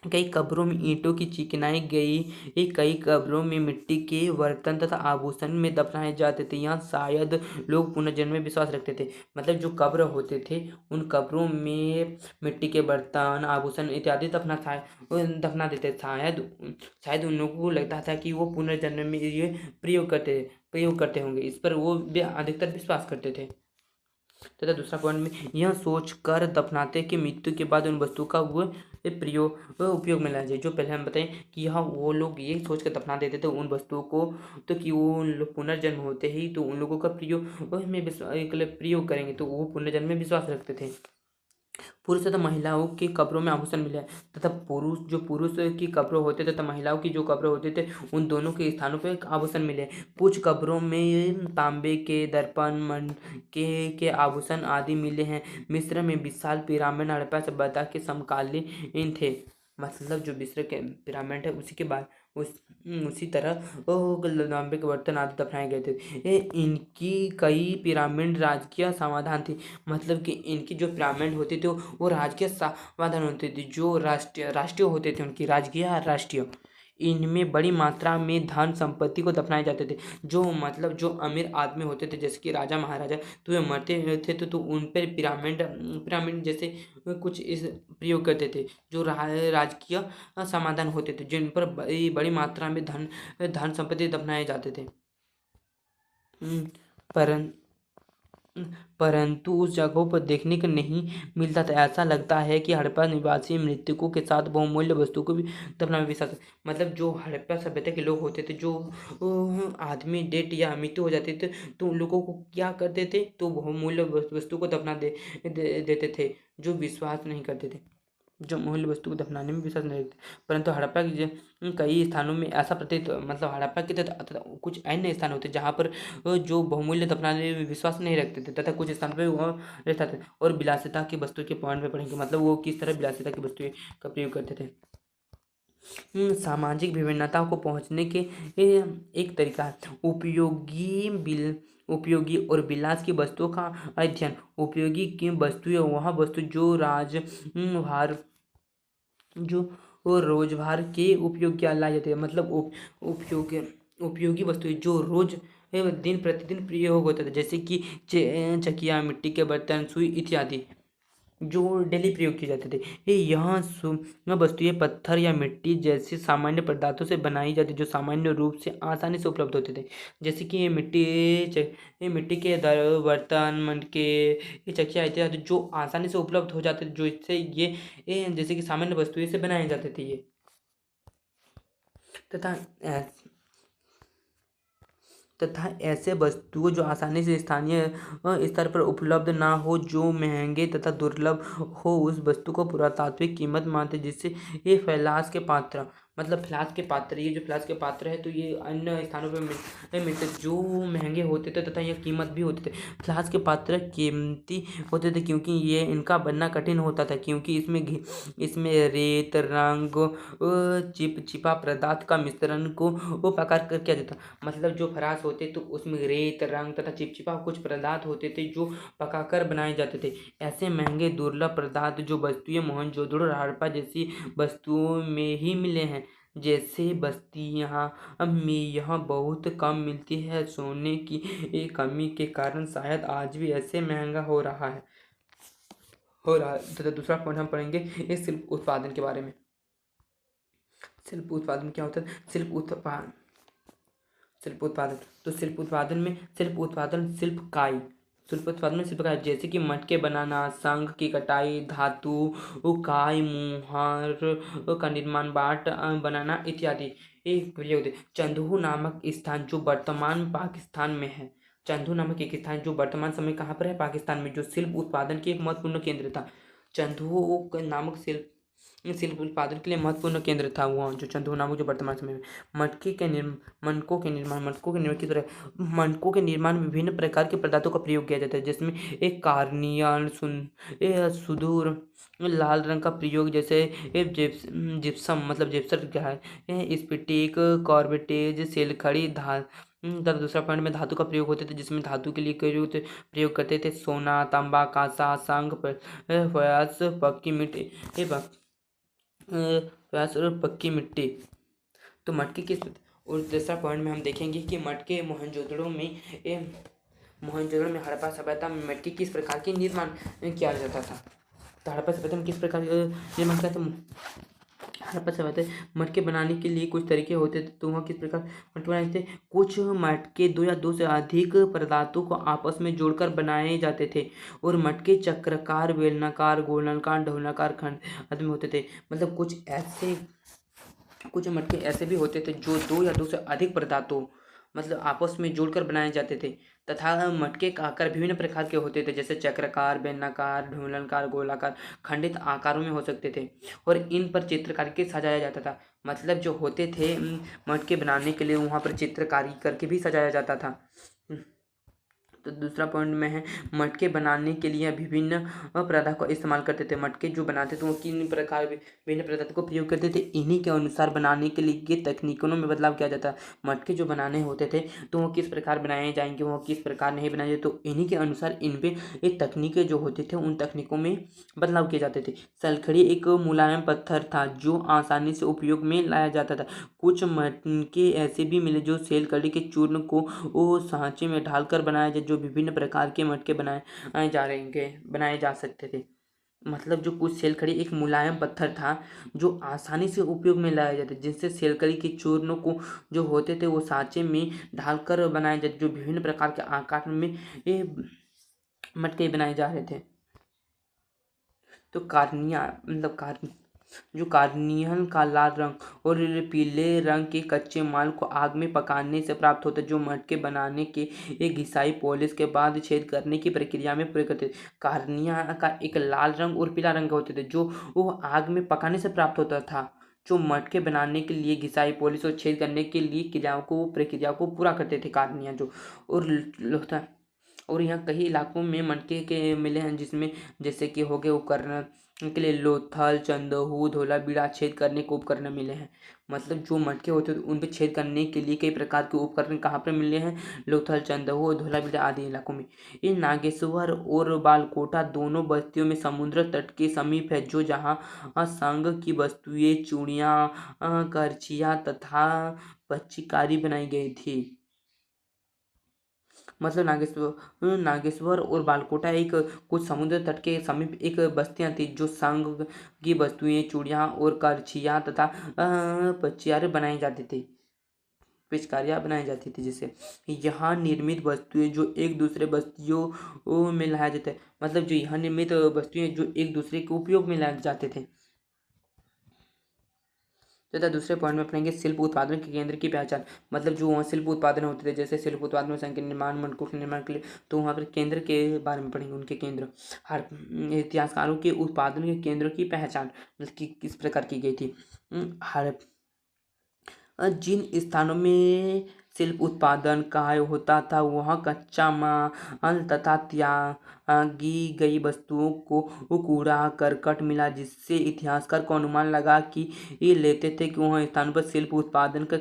कई कब्रों में ईंटों की चिकनाई गई, कई कब्रों में मिट्टी के बर्तन तथा आभूषण में दफनाए जाते थे। यहाँ शायद लोग पुनर्जन्म में विश्वास रखते थे। मतलब जो कब्र होते थे उन कब्रों में मिट्टी के बर्तन, आभूषण इत्यादि दफना देते। शायद शायद उन लोगों को लगता था कि वो पुनर्जन्म में ये प्रयोग करते होंगे। इस पर वो अधिकतर विश्वास करते थे। तथा दूसरा पॉइंट में यह सोच कर दफनाते कि मृत्यु के बाद उन वस्तुओं का वो उपयोग में लाया जाए। जो पहले हम बताएं कि यहाँ वो लोग ये सोच कर दफना देते थे उन वस्तुओं को, तो कि वो उन लोग पुनर्जन्म होते ही तो उन लोगों का प्रयोग करेंगे, तो वो पुनर्जन्म में विश्वास रखते थे। पुरुष तथा महिलाओं की कब्रों में आभूषण मिले तथा पुरुष की कब्रों होते तथा महिलाओं की जो कब्रों होते थे उन दोनों के स्थानों पर आभूषण मिले। कुछ कब्रों में तांबे के दर्पण, के आभूषण आदि मिले हैं। मिस्र में विशाल पिरामिड हड़प्पा सभ्यता के समकालीन थे। मतलब जो मिस्र के पिरामिड है उसी के बाद उसी तरह तांबे के बर्तन आदि दफनाए गए थे। इनकी कई पिरामिड राजकीय समाधान थी। मतलब कि इनकी जो पिरामिड होती थी वो राजकीय समाधान होते थे, जो राष्ट्रीय होते थे, उनकी राजकीय राष्ट्रीय। इनमें बड़ी मात्रा में धन संपत्ति को दफनाए जाते थे। जो मतलब जो अमीर आदमी होते थे जैसे कि राजा महाराजा, तो वे मरते थे तो उन पर पिरामिड जैसे कुछ इस प्रयोग करते थे जो राजकीय समाधान होते थे, जिन पर बड़ी मात्रा में धन संपत्ति दफनाए जाते थे। परं परंतु उस जगहों पर देखने को नहीं मिलता था। ऐसा लगता है कि हड़प्पा निवासी मृतकों के साथ बहुमूल्य वस्तु को भी दफना में विश्वास। मतलब जो हड़प्पा सभ्यता के लोग होते थे, जो आदमी डेट या मृत्यु हो जाते थे तो उन लोगों को क्या करते थे, तो बहुमूल्य वस्तु को दफना देते थे, जो विश्वास नहीं करते थे, जो मूल्य वस्तु को दफनाने में विश्वास नहीं रखते। परंतु हड़प्पा के कई स्थानों में ऐसा प्रतीत, मतलब हड़प्पा के तथा कुछ अन्य स्थान होते जहाँ पर जो बहुमूल्य दफनाने में विश्वास नहीं रखते थे तथा कुछ स्थान पर वह रहता था। और विलासिता की वस्तु के पॉइंट में पढ़ेंगे, मतलब वो किस तरह विलासिता की वस्तु का प्रयोग करते थे। सामाजिक विभिन्नता को पहुंचने के एक तरीका है उपयोगी और विलास की वस्तुओं का अध्ययन। उपयोगी की वस्तुएं वह वस्तु जो रोजगार के उपयोग के लाई जाती है। मतलब उपयोगी वस्तुएं जो रोज दिन प्रतिदिन प्रयोग होता था, जैसे कि चकिया, मिट्टी के बर्तन, सुई इत्यादि जो डेली प्रयोग किए जाते थे। यहाँ वस्तुएं पत्थर या मिट्टी जैसे सामान्य पदार्थों से बनाई जाती, जो सामान्य रूप से आसानी से उपलब्ध होते थे। जैसे कि मिट्टी के बर्तन, मटके, चकिया इत्यादि जो आसानी से उपलब्ध हो जाते थे, जो इससे ये जैसे कि सामान्य वस्तुएं से बनाए जाते थे ये। तथा ऐसे वस्तुओं जो आसानी से स्थानीय स्तर पर उपलब्ध ना हो, जो महंगे तथा दुर्लभ हो, उस वस्तु को पुरातात्विक कीमत मानते, जिससे ये फ्लास्क के पात्र, मतलब फ्लास्क के पात्र, ये जो फ्लास्क के पात्र है तो ये अन्य स्थानों पर मिलते जो महंगे होते थे तथा ये कीमत भी होते थे। फ्लास्क के पात्र कीमती होते थे क्योंकि ये इनका बनना कठिन होता था, क्योंकि इसमें रेत, रंग, चिपचिपा पदार्थ का मिश्रण को पका कर किया जाता। मतलब जो फ्लास्क होते तो उसमें रेत, रंग तथा चिपचिपा कुछ पदार्थ होते थे जो पकाकर बनाए जाते थे। ऐसे महंगे दुर्लभ पदार्थ जो वस्तुएं मोहनजोदड़ो और हड़प्पा जैसी वस्तुओं में ही मिले हैं, जैसे बस्तियां में यहाँ बहुत कम मिलती है। सोने की कमी के कारण शायद आज भी ऐसे महंगा हो रहा है। तो दूसरा पॉइंट हम पढ़ेंगे इस शिल्प उत्पादन के बारे में। शिल्प उत्पादन क्या होता है? शिल्प उत्पादन, तो शिल्प उत्पादन में शिल्प उत्पादन, शिल्प काई, शिल्प उत्पादन में शिल्पकार जैसे कि मटके बनाना, शंख की कटाई, धातु काई मुहार का निर्माण, बाट बनाना इत्यादि एक प्रयोग थे। चंदू नामक स्थान जो वर्तमान पाकिस्तान में है, चंदू नामक एक स्थान जो वर्तमान समय कहाँ पर है, पाकिस्तान में, जो शिल्प उत्पादन के एक महत्वपूर्ण केंद्र था। चंदू नामक शिल्प शिल्प उत्पादन के लिए महत्वपूर्ण केंद्र था वहाँ, जो चंदू नामक, जो वर्तमान समय में मटके के मटकों के निर्माण की तरह मटकों के निर्माण में विभिन्न प्रकार के पदार्थों का प्रयोग किया जाता है, जिसमें एक कार्नियल सुदूर लाल रंग का प्रयोग, जैसे जिप्सम मतलब जिप्सम क्या है, स्फटिक, कॉर्बेटेज, सेलखड़ी, दूसरा पॉइंट में धातु का प्रयोग होते थे, जिसमें धातु के लिए प्रयोग करते थे सोना, तांबा, कांसा, शंख, प्रयास, पक्की मिट्टी प्रयास और पक्की मिट्टी। तो मटके किस, और तीसरा पॉइंट में हम देखेंगे कि मटके मोहनजोदड़ो में हड़प्पा सभ्यता में मटके किस प्रकार के निर्माण किया जाता था। तो हड़प्पा सभ्यता में किस प्रकार निर्माण किया था, हड़प्पा सभ्यता मटके बनाने के लिए कुछ तरीके होते थे। तो वहाँ किस प्रकार मटके बनाए थे, कुछ मटके दो या दो से अधिक पदार्थों को आपस में जोड़कर बनाए जाते थे, और मटके चक्राकार, बेलनाकार, गोलाकार, ढोलाकार खंड आदि में होते थे। मतलब कुछ मटके ऐसे भी होते थे जो दो या दो से अधिक पदार्थों मतलब आपस में जोड़कर बनाए जाते थे, तथा मटके का आकार विभिन्न प्रकार के होते थे, जैसे चक्राकार, बेलनाकार, ढोलनकार, गोलाकार, खंडित आकारों में हो सकते थे, और इन पर चित्रकारी के सजाया जाता था। मतलब जो होते थे मटके बनाने के लिए वहाँ पर चित्रकारी करके भी सजाया जाता था। तो दूसरा पॉइंट में है मटके बनाने के लिए विभिन्न पदार्थ का इस्तेमाल करते थे। मटके जो बनाते थे वो किन प्रकार विभिन्न पदार्थों को प्रयोग करते थे, इन्हीं के अनुसार बनाने के लिए तकनीकों में बदलाव किया जाता है। मटके जो बनाने होते थे तो वो किस प्रकार बनाए जाएंगे, वो किस प्रकार नहीं बनाए जाए, तो इन्हीं के अनुसार इन पे एक तकनीकें जो होते थे उन तकनीकों में बदलाव किए जाते थे। सलखड़ी एक मुलायम पत्थर था जो आसानी से उपयोग में लाया जाता था। कुछ मटके ऐसे भी मिले जो सेलकड़ी के चूर्ण को वो सांचे में ढालकर बनाया जाए, जो विभिन्न प्रकार के मटके बनाए जा सकते थे। मतलब जो कुछ सेलखड़ी एक मुलायम पत्थर था जो आसानी से उपयोग में लाया जाता, जिससे सेलखड़ी के चूर्ण को जो होते थे वो सांचे में ढालकर बनाए जाते, जो विभिन्न प्रकार के आकार में ये मटके बनाए जा रहे थे। तो जो कार्नियल का लाल रंग और पीले रंग के कच्चे माल को आग में पकाने से प्राप्त होता है, जो मटके बनाने के एक घिसाई पॉलिश के बाद छेद करने की प्रक्रिया में प्रयोग करते थे। कार्निया का एक लाल रंग और पीला रंग होते थे जो वो आग में पकाने से प्राप्त होता था, जो मटके बनाने के लिए घिसाई पॉलिश और छेद करने के लिए प्रक्रिया को पूरा करते थे कार्निया जो। और यहाँ कई इलाकों में मटके के मिले हैं, जिसमें जैसे कि हो गए उपकरण के लिए लोथल, चंदहू, धोलाबीड़ा छेद करने के उपकरण मिले हैं। मतलब जो मटके होते हैं उन पे छेद करने के लिए कई प्रकार के उपकरण कहाँ पर मिले हैं, लोथल, चंदहू, धोलाबीड़ा आदि इलाकों में। ये नागेश्वर और बालकोटा दोनों बस्तियों में समुद्र तट के समीप है, जो जहाँ संग की वस्तुएं, चूड़ियाँ, करछियाँ तथा पच्चीकारी बनाई गई थी। मतलब नागेश्वर और बालकोटा एक कुछ समुद्र तट के समीप एक बस्तियां थी, जो संग की वस्तुएं, चूड़ियां और करछियां तथा पिचकारियाँ बनाई जाती थी, जिससे यहाँ निर्मित वस्तुएं जो एक दूसरे बस्तियों में लाया जाता है। मतलब जो यहाँ निर्मित वस्तुएं जो एक दूसरे के उपयोग में लाए जाते थे। तथा दूसरे पॉइंट में पढ़ेंगे शिल्प उत्पादन के केंद्र की पहचान। मतलब जो वहाँ शिल्प उत्पादन होते थे, जैसे शिल्प उत्पादन में संग के निर्माण, मटकों के निर्माण के लिए, तो वहाँ पर केंद्र के बारे में पढ़ेंगे, उनके केंद्र। हर इतिहासकारों के उत्पादन के केंद्रों की पहचान मतलब कि किस प्रकार की गई थी। जिन स्थानों में शिल्प उत्पादन कार्य होता था वहाँ कच्चा माल तथा त्यागी गई वस्तुओं को कूड़ा करकट मिला, जिससे इतिहासकार को अनुमान लगा कि ये लेते थे कि वहाँ स्थानों पर शिल्प उत्पादन का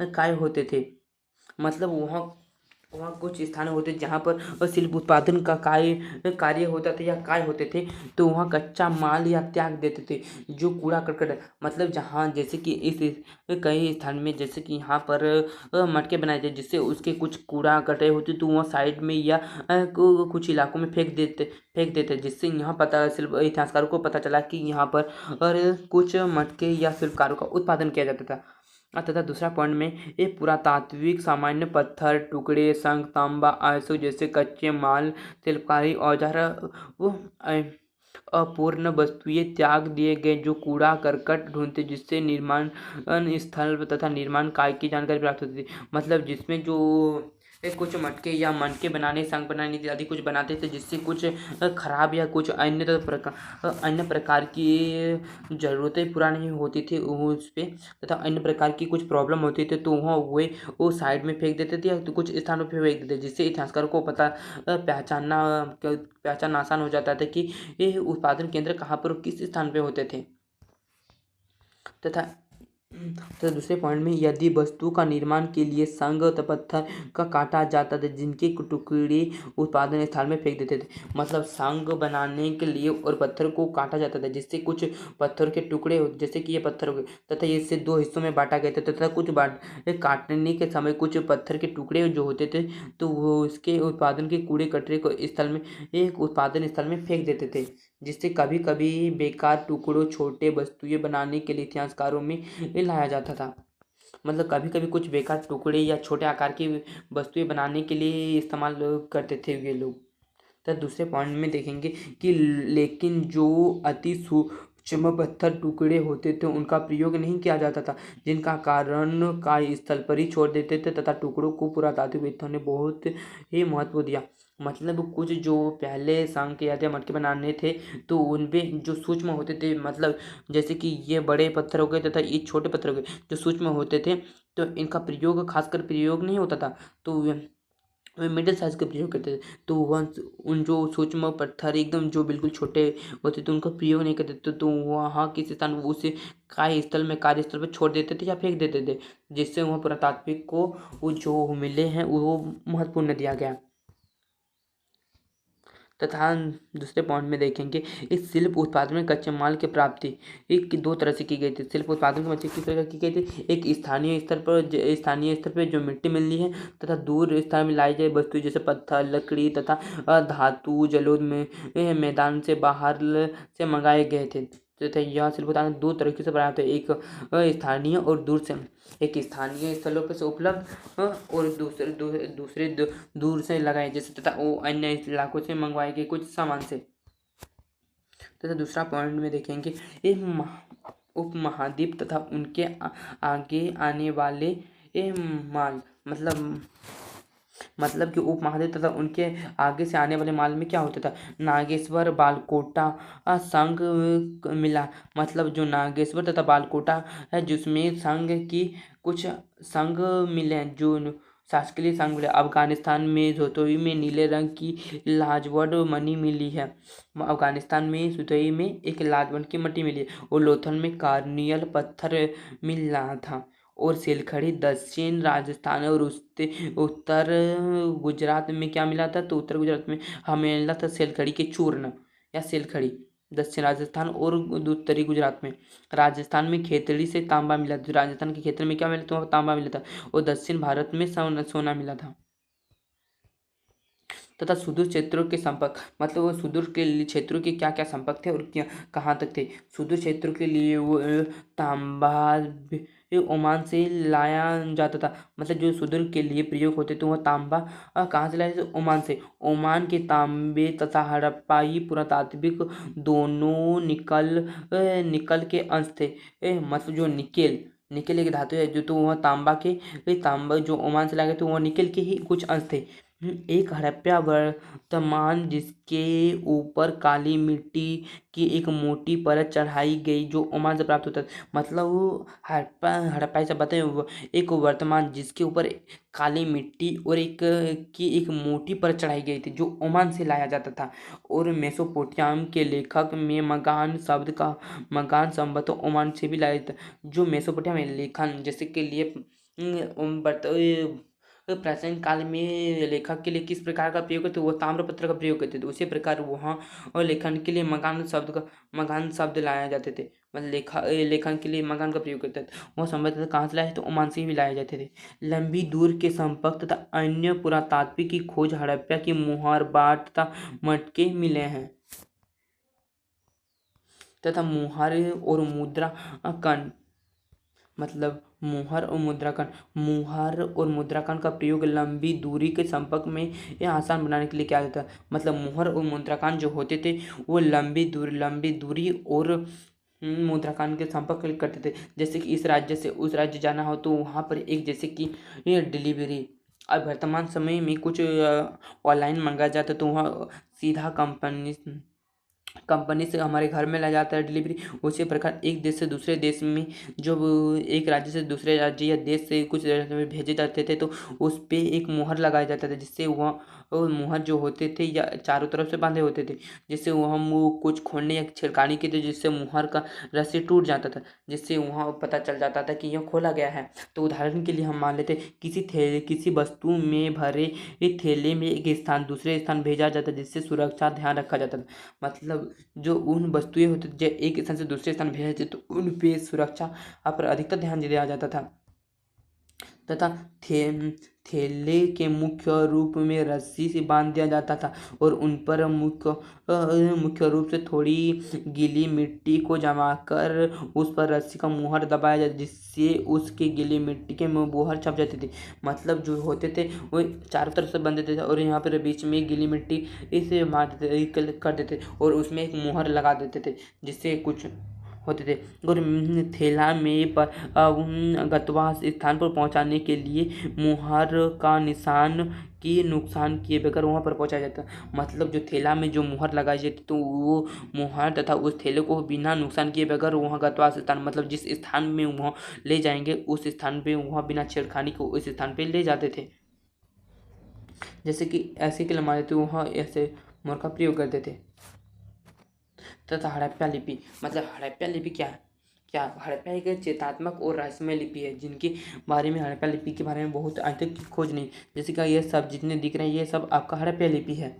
कार्य होते थे। मतलब वहाँ कुछ स्थान होते जहाँ पर शिल्प उत्पादन का कार्य होता था या कार्य होते थे, तो वहाँ कच्चा माल या त्याग देते थे जो कूड़ा करकट। मतलब जहाँ जैसे कि इस कई स्थान में जैसे कि यहाँ पर मटके बनाए थे, जिससे उसके कुछ कूड़ा कटे होते तो वहाँ साइड में या कुछ इलाकों में फेंक देते, जिससे यहाँ शिल्प इतिहासकारों को पता चला कि यहाँ पर कुछ मटके या शिल्पकारों का उत्पादन किया जाता था। तथा दूसरा पॉइंट में एक पुरातात्विक सामान्य पत्थर टुकड़े शंख तांबा आयसो जैसे कच्चे माल शिल्पकारी औजार वो अपूर्ण वस्तुएं त्याग दिए गए जो कूड़ा करकट ढूंढते जिससे निर्माण स्थल तथा निर्माण कार्य की जानकारी प्राप्त होती थी। मतलब जिसमें जो कुछ मटके या मनके बनाने शंख बनाने इत्यादि कुछ बनाते थे जिससे कुछ खराब या कुछ अन्य प्रकार की ज़रूरतें पूरा नहीं होती थी उस पे तथा अन्य प्रकार की कुछ प्रॉब्लम होती थी तो वहाँ वो साइड में फेंक देते थे या तो कुछ स्थानों पे फेंक देते जिससे इतिहासकारों को पहचानना आसान हो जाता था कि ये उत्पादन केंद्र कहाँ पर और किस स्थान पे होते थे। तथा तो दूसरे पॉइंट में यदि वस्तु का निर्माण के लिए संग पत्थर का काटा जाता था जिनके टुकड़े उत्पादन स्थल में फेंक देते थे। मतलब संग बनाने के लिए और पत्थर को काटा जाता था जिससे कुछ पत्थर के टुकड़े जैसे कि ये पत्थर हो गए तथा इससे दो हिस्सों में बांटा गया था तथा कुछ काटने के समय कुछ पत्थर के टुकड़े जो होते थे तो वो इसके उत्पादन के कूड़े कचरे को स्थल में एक उत्पादन स्थल में फेंक देते थे जिससे कभी कभी बेकार टुकड़ों छोटे वस्तुएं बनाने के लिए इतिहासकारों में लाया जाता था। मतलब कभी कभी कुछ बेकार टुकड़े या छोटे आकार की वस्तुएं बनाने के लिए इस्तेमाल करते थे ये लोग। तो दूसरे पॉइंट में देखेंगे कि लेकिन जो अति सूक्ष्म पत्थर टुकड़े होते थे उनका प्रयोग नहीं किया जाता था जिनका कारण कार्यस्थल पर ही छोड़ देते थे तथा टुकड़ों को पुरातात्विकविदों ने बहुत ही महत्व दिया। मतलब कुछ जो पहले शंख या मटके बनाने थे तो उनपे जो सूक्ष्म होते थे मतलब जैसे कि ये बड़े पत्थर हो गए तथा ये छोटे पत्थर हो गए जो सूक्ष्म होते थे तो इनका प्रयोग खासकर प्रयोग नहीं होता था तो वे मिडिल साइज का प्रयोग करते थे तो वह उन जो सूक्ष्म पत्थर एकदम जो बिल्कुल छोटे होते थे उनका प्रयोग नहीं करते थे तो वहाँ किसी स्थान उसे कार्यस्थल पर छोड़ देते थे या फेंक देते थे जिससे वहाँ पुरातात्विक को वो जो मिले हैं वो महत्वपूर्ण दिया गया। तथा दूसरे पॉइंट में देखेंगे इस शिल्प उत्पादन में कच्चे माल की प्राप्ति एक दो तरह से की गई थी। शिल्प उत्पादन की मछली किस प्रकार की गई थी एक स्थानीय स्तर पर जो मिट्टी मिलनी है तथा दूर स्थान में लाई जाए वस्तु जैसे पत्थर लकड़ी तथा धातु जलोद में मैदान से बाहर से मंगाए गए थे तथा यह शिल्प उत्पादन दो तरीके से बनाते हैं एक स्थानीय और दूर से एक स्थानीय स्थलों पर से उपलब्ध और दूसरे दूर से लगाए जैसे तथा वो अन्य इलाकों से मंगवाए गए कुछ सामान से। तथा दूसरा पॉइंट में देखेंगे एक उपमहाद्वीप तथा उनके आगे आने वाले माल मतलब कि उपमहाद्वीप तथा उनके आगे से आने वाले माल में क्या होता था नागेश्वर बालकोटा संघ मिला। मतलब जो नागेश्वर तथा बालकोटा है जिसमें संघ की कुछ संघ मिले जो शासकीय संघ मिले। अफगानिस्तान में जोतोई में नीले रंग की लाजवट मणि मिली है। अफगानिस्तान में सुतोई में एक लाजवट की मट्टी मिली है और लोथल में कार्नियल पत्थर मिल रहा था और सेलखड़ी दक्षिण राजस्थान और उत्तर गुजरात में क्या मिला था तो उत्तर गुजरात में हमें मिला था सेलखड़ी के चूर्ण या सेलखड़ी दक्षिण राजस्थान और उत्तरी गुजरात में। राजस्थान में खेतड़ी से तांबा मिला तो राजस्थान के क्षेत्र में क्या मिला तो तांबा मिला था और दक्षिण भारत में सोना मिला था। तथा सुदूर क्षेत्रों के संपर्क मतलब वो सुदूर के क्षेत्रों के क्या क्या संपर्क थे और क्या कहाँ तक थे। सुदूर क्षेत्रों के लिए वो तांबा ओमान से लाया जाता था। मतलब जो सुदूर के लिए प्रयोग होते थे वह तांबा कहाँ से लाया जाता ओमान से। ओमान के तांबे तथा हड़प्पाई पुरातात्विक दोनों निकल के अंश थे। मतलब जो निकेल एक धातु है जो तो वह तांबा जो ओमान से लाए गए तो वह निकेल के ही कुछ अंश थे। एक हड़प्पा वर्तमान जिसके ऊपर काली मिट्टी की एक मोटी परत चढ़ाई गई जो ओमान से प्राप्त होता है। मतलब वो हड़प्पा से बताए एक वर्तमान जिसके ऊपर काली मिट्टी और एक मोटी परत चढ़ाई गई थी जो ओमान से लाया जाता था। और मेसोपोटामिया के लेखक में मगान शब्द ओमान से भी लाया जाता जो मेसोपोटामिया में लेखन जैसे के लिए प्राचीन काल में लेखक के लिए किस प्रकार का प्रयोग करते वो ताम्रपत्र का प्रयोग करते थे उसी प्रकार वहाँ और लेखन के लिए मगान शब्द लाए जाते थे। मतलब लेखन के लिए मगान का प्रयोग करते थे वह संबंध कहाँ से लाए तो ओमान से भी लाए जाते थे। लंबी दूर के संपर्क तथा अन्य पुरातात्विक की खोज हड़प्पा की मुहर बाट तथा मटके मिले हैं तथा मुहर और मुद्रा कण मतलब मुहर और मुद्राकन। मुहर और मुद्राकन का प्रयोग लंबी दूरी के संपर्क में यह आसान बनाने के लिए किया जाता है। मतलब मुहर और मुद्राकन जो होते थे वो लंबी दूरी और मुद्राकन के संपर्क के लिए करते थे। जैसे कि इस राज्य से उस राज्य जाना हो तो वहाँ पर एक जैसे कि ये डिलीवरी। अब वर्तमान समय में कुछ ऑनलाइन मंगाया जाता है तो वहाँ सीधा कंपनी से हमारे घर में ला जाता है डिलीवरी। उसी प्रकार एक देश से दूसरे देश में जब एक राज्य से दूसरे राज्य या देश से कुछ भेजे जाते थे तो उस पे एक मुहर लगाया जाता था, जिससे वह वो मुहर जो होते थे या चारों तरफ से बांधे होते थे, जिससे वो हम वो कुछ खोलने या छिड़काने के थे, जिससे मुहर का रस्सी टूट जाता था, जिससे वहाँ पता चल जाता था कि यह खोला गया है। तो उदाहरण के लिए हम मान लेते किसी वस्तु में भरे एक थैले में एक स्थान दूसरे स्थान भेजा जाता जिससे सुरक्षा ध्यान रखा जाता था। मतलब जो उन वस्तुएं होती जो एक स्थान से दूसरे स्थान भेजे जाते तो उन पे सुरक्षा पर अधिकतर ध्यान दिया जाता था तथा थैले के मुख्य रूप में रस्सी से बांध दिया जाता था और उन पर मुख्य रूप से थोड़ी गीली मिट्टी को जमाकर उस पर रस्सी का मुहर दबाया जाता जिससे उसके गीली मिट्टी के मुहर छप जाते थे। मतलब जो होते थे वो चारों तरफ से बंध देते थे और यहाँ पर बीच में गीली मिट्टी इसे मार देते कर देते और उसमें एक मुहर लगा देते थे जिससे कुछ होते थे। और थैला में गतवा स्थान पर पहुंचाने के लिए मुहर का निशान की नुकसान किए बगैर वहां पर पहुंचाया जाता। मतलब जो थैला में जो मुहर लगाई जाती तो वो मुहर तथा उस थैले को बिना नुकसान किए बगैर वहाँ गतवा स्थान मतलब जिस स्थान में वहाँ ले जाएंगे उस स्थान पे वहाँ बिना छेड़खानी को उस स्थान पे ले जाते थे। जैसे कि ऐसे के हमारे तो वहाँ ऐसे मुहर का प्रयोग करते थे। तथा हड़प्पा लिपि। मतलब हड़प्पा लिपि क्या है? हड़प्पा एक चेतात्मक और रहस्यमय लिपि है जिनके बारे में हड़प्पा लिपि के बारे में बहुत आज तक की खोज नहीं। जैसे कि ये सब जितने दिख रहे हैं ये सब आपका हड़प्पा लिपि है।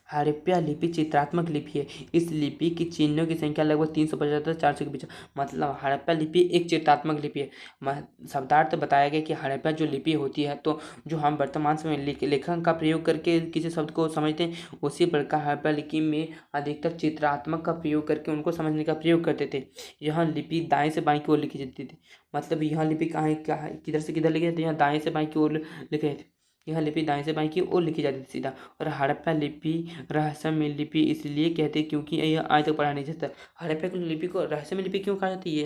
हड़प्पा लिपि चित्रात्मक लिपि है। इस लिपि की चिन्हों की संख्या लगभग 375 400 के बीच। मतलब हड़प्पा लिपि एक चित्रात्मक लिपि है। शब्दार्थ बताया गया कि हड़प्पा जो लिपि होती है तो जो हम वर्तमान समय लेखन का प्रयोग करके किसी शब्द को समझते हैं उसी प्रकार हड़प्पा लिपि में अधिकतर चित्रात्मक का प्रयोग करके उनको समझने का प्रयोग करते थे। यह लिपि दाएं से बाएं की ओर लिखी जाती थी। मतलब यह लिपि कहाँ है किधर से किधर लिखी जाती है? यहाँ दाएं से बाएं की ओर लिखे जाती। यह लिपि दाएं से बाएं की ओर लिखी जाती थी सीधा। और हड़प्पा लिपि रहस्यमय लिपि इसलिए कहते हैं क्योंकि यह आज तक पढ़ा नहीं जाता। हड़प्पा की लिपि को रहस्यमय लिपि क्यों कहा जाती है?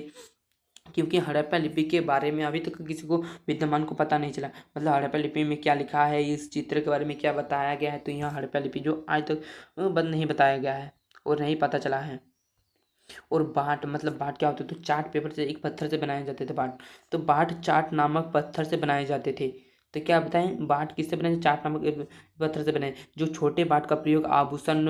क्योंकि हड़प्पा लिपि के बारे में अभी तक किसी को विद्यमान को पता नहीं चला। मतलब हड़प्पा लिपि में क्या लिखा है, इस चित्र के बारे में क्या बताया गया है, तो यह हड़प्पा लिपि जो आज तक बंद नहीं बताया गया है और नहीं पता चला है। और बाट मतलब बाट क्या होता है? तो चार्ट पेपर से एक पत्थर से बनाए जाते थे बाट। तो बाट चार्ट नामक पत्थर से बनाए जाते थे। तो क्या बताएं बाट किससे बने? चार्ट नामक पत्थर से बने। जो छोटे बाट का प्रयोग आभूषण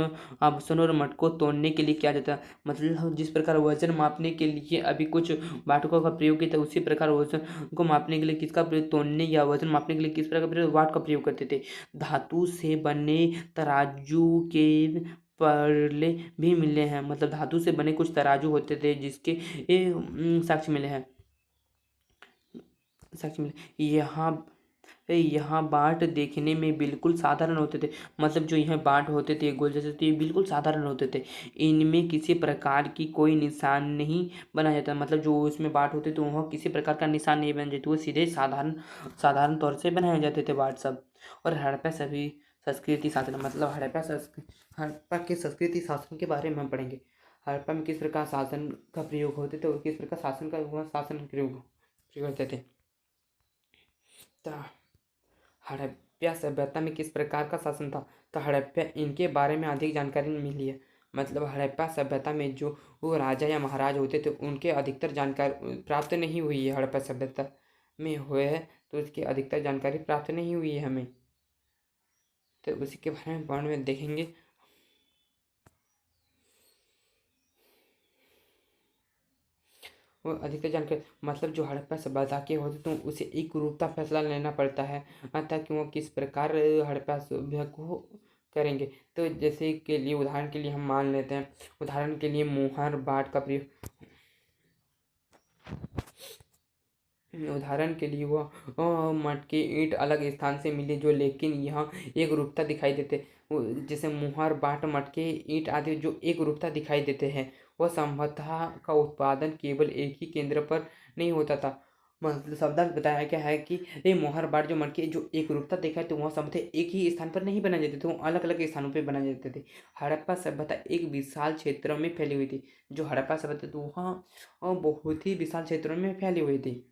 और मटकों तोड़ने के लिए किया जाता है। मतलब जिस प्रकार वजन मापने के लिए अभी कुछ बाटकों का प्रयोग किया था उसी प्रकार वजन को मापने के लिए किसका प्रयोग? तोड़ने या वजन मापने के लिए किस प्रकार प्रयोग? बाट का प्रयोग करते थे। धातु से बने तराजू के परले भी मिले हैं। मतलब धातु से बने कुछ तराजू होते थे जिसके साक्ष्य मिले हैं। यहाँ बाट देखने में बिल्कुल साधारण होते थे। मतलब जो यहाँ बाट होते थे गोल जैसे थे बिल्कुल साधारण होते थे। इनमें किसी प्रकार की कोई निशान नहीं बना जाता। मतलब जो इसमें बाट होते थे वहाँ किसी प्रकार का निशान नहीं बन जाते, वो सीधे साधारण तौर से बनाए जाते थे बाट सब। और हड़प्पा सभी संस्कृति शासन। मतलब हड़प्पा के संस्कृति शासन के बारे में हम पढ़ेंगे। हड़प्पा में किस प्रकार शासन का प्रयोग होते थे और किस प्रकार शासन प्रयोग करते थे। तो हड़प्पा सभ्यता में किस प्रकार का शासन था? तो हड़प्पा इनके बारे में अधिक जानकारी मिली है। मतलब हड़प्पा सभ्यता में जो वो राजा या महाराज होते थे उनके अधिकतर जानकारी प्राप्त नहीं हुई है। हड़प्पा सभ्यता में हुए है तो उसकी अधिकतर जानकारी प्राप्त नहीं हुई है हमें। तो उसी के बारे में बाद में देखेंगे। वो अधिकतर जानकारी मतलब जो हड़प्पा सभ्यता के होते तो उसे एक रूपता फैसला लेना पड़ता है ताकि वो किस प्रकार हड़प्पा सभ्य को करेंगे। तो जैसे के लिए उदाहरण के लिए हम मान लेते हैं, उदाहरण के लिए मोहर बाट का प्रयोग उदाहरण के लिए वो मटके ईंट अलग स्थान से मिले जो लेकिन यहाँ एक रूपता दिखाई देते, जैसे मुहर बाट मटके ईंट आदि जो एक रूपता दिखाई देते हैं, वह संभवतः का उत्पादन केवल एक ही केंद्र पर नहीं होता था। मतलब शब्दार्थ बताया क्या है कि ये मोहर बाट जो मटके जो एक रूपता दिखाई तो वह संभवतः एक ही स्थान पर नहीं बनाए जाते थे, वो अलग अलग स्थानों पर बनाए जाते थे। हड़प्पा सभ्यता एक विशाल क्षेत्र में फैली हुई थी। जो हड़प्पा सभ्यता थी वहाँ बहुत ही विशाल क्षेत्रों में फैली हुई थी।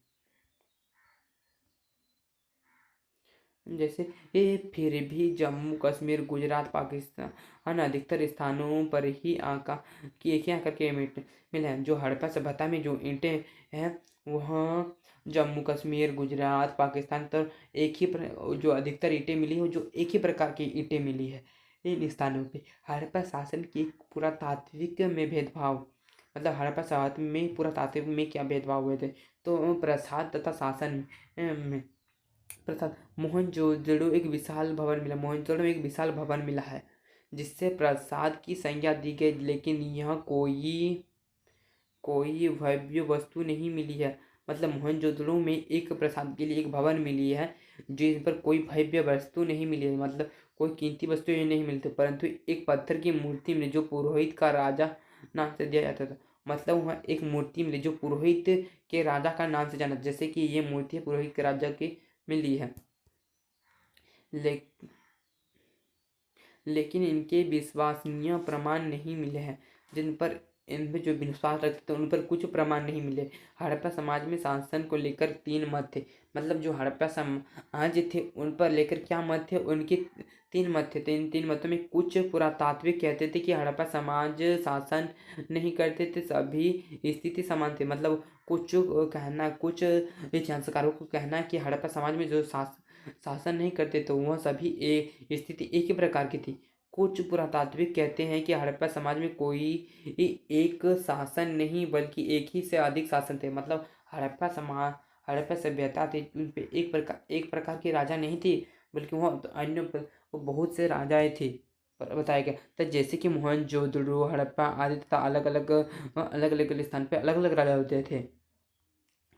जैसे ये फिर भी जम्मू कश्मीर गुजरात पाकिस्तान अधिकतर स्थानों पर ही आका की एक ही आकर के मिले हैं। जो हड़प्पा सभ्यता में जो ईंटें हैं वह जम्मू कश्मीर गुजरात पाकिस्तान तो एक ही जो अधिकतर ईंटें मिली हो जो एक ही प्रकार की ईंटें मिली है इन स्थानों पे। हड़प्पा शासन की पुरातात्विक में भेदभाव, मतलब हड़प्पा शासन में पुरातात्विक में क्या भेदभाव हुए थे, तो प्रसाद तथा शासन में प्रसाद मोहनजोदड़ो एक विशाल भवन मिला, मोहनजोदड़ो में एक विशाल भवन मिला है जिससे प्रसाद की संज्ञा दी गई, लेकिन यह कोई भव्य वस्तु नहीं मिली है। मतलब मोहनजोदड़ो में एक प्रसाद के लिए एक भवन मिली है जिस पर कोई भव्य वस्तु नहीं मिली है, मतलब कोई कीमती वस्तु नहीं मिलती, परंतु एक पत्थर की मूर्ति मिली जो पुरोहित का राजा नाम से दिया जाता था। मतलब वहाँ एक मूर्ति मिली जो पुरोहित के राजा का नाम से जाना, जैसे कि ये मूर्ति पुरोहित के राजा की मिली है। लेकिन इनके विश्वसनीय प्रमाण नहीं मिले हैं, जिन पर इनमें जो विश्वास रखते थे उन पर कुछ प्रमाण नहीं मिले। हड़प्पा समाज में शासन को लेकर 3 मत थे, मतलब जो हड़प्पा समाज थे उन पर लेकर क्या मत थे, उनके 3 मत थे। इन 3 मतों में कुछ पुरातात्विक कहते थे कि हड़प्पा समाज शासन नहीं करते थे, सभी स्थिति समान थे। मतलब कुछ इतिहासकारों को कहना है कि हड़प्पा समाज में जो शासन नहीं करते तो वह सभी स्थिति एक ही प्रकार की थी। कुछ पुरातात्विक कहते हैं कि हड़प्पा समाज में कोई एक शासन नहीं बल्कि एक ही से अधिक शासन थे। मतलब हड़प्पा सभ्यता थी उन पे एक प्रकार के राजा नहीं थे, बल्कि वह वो बहुत से राजाएं थे बताया गया। तो जैसे कि मोहनजोदड़ो हड़प्पा आदि तथा अलग अलग स्थान पे अलग अलग राजा होते थे।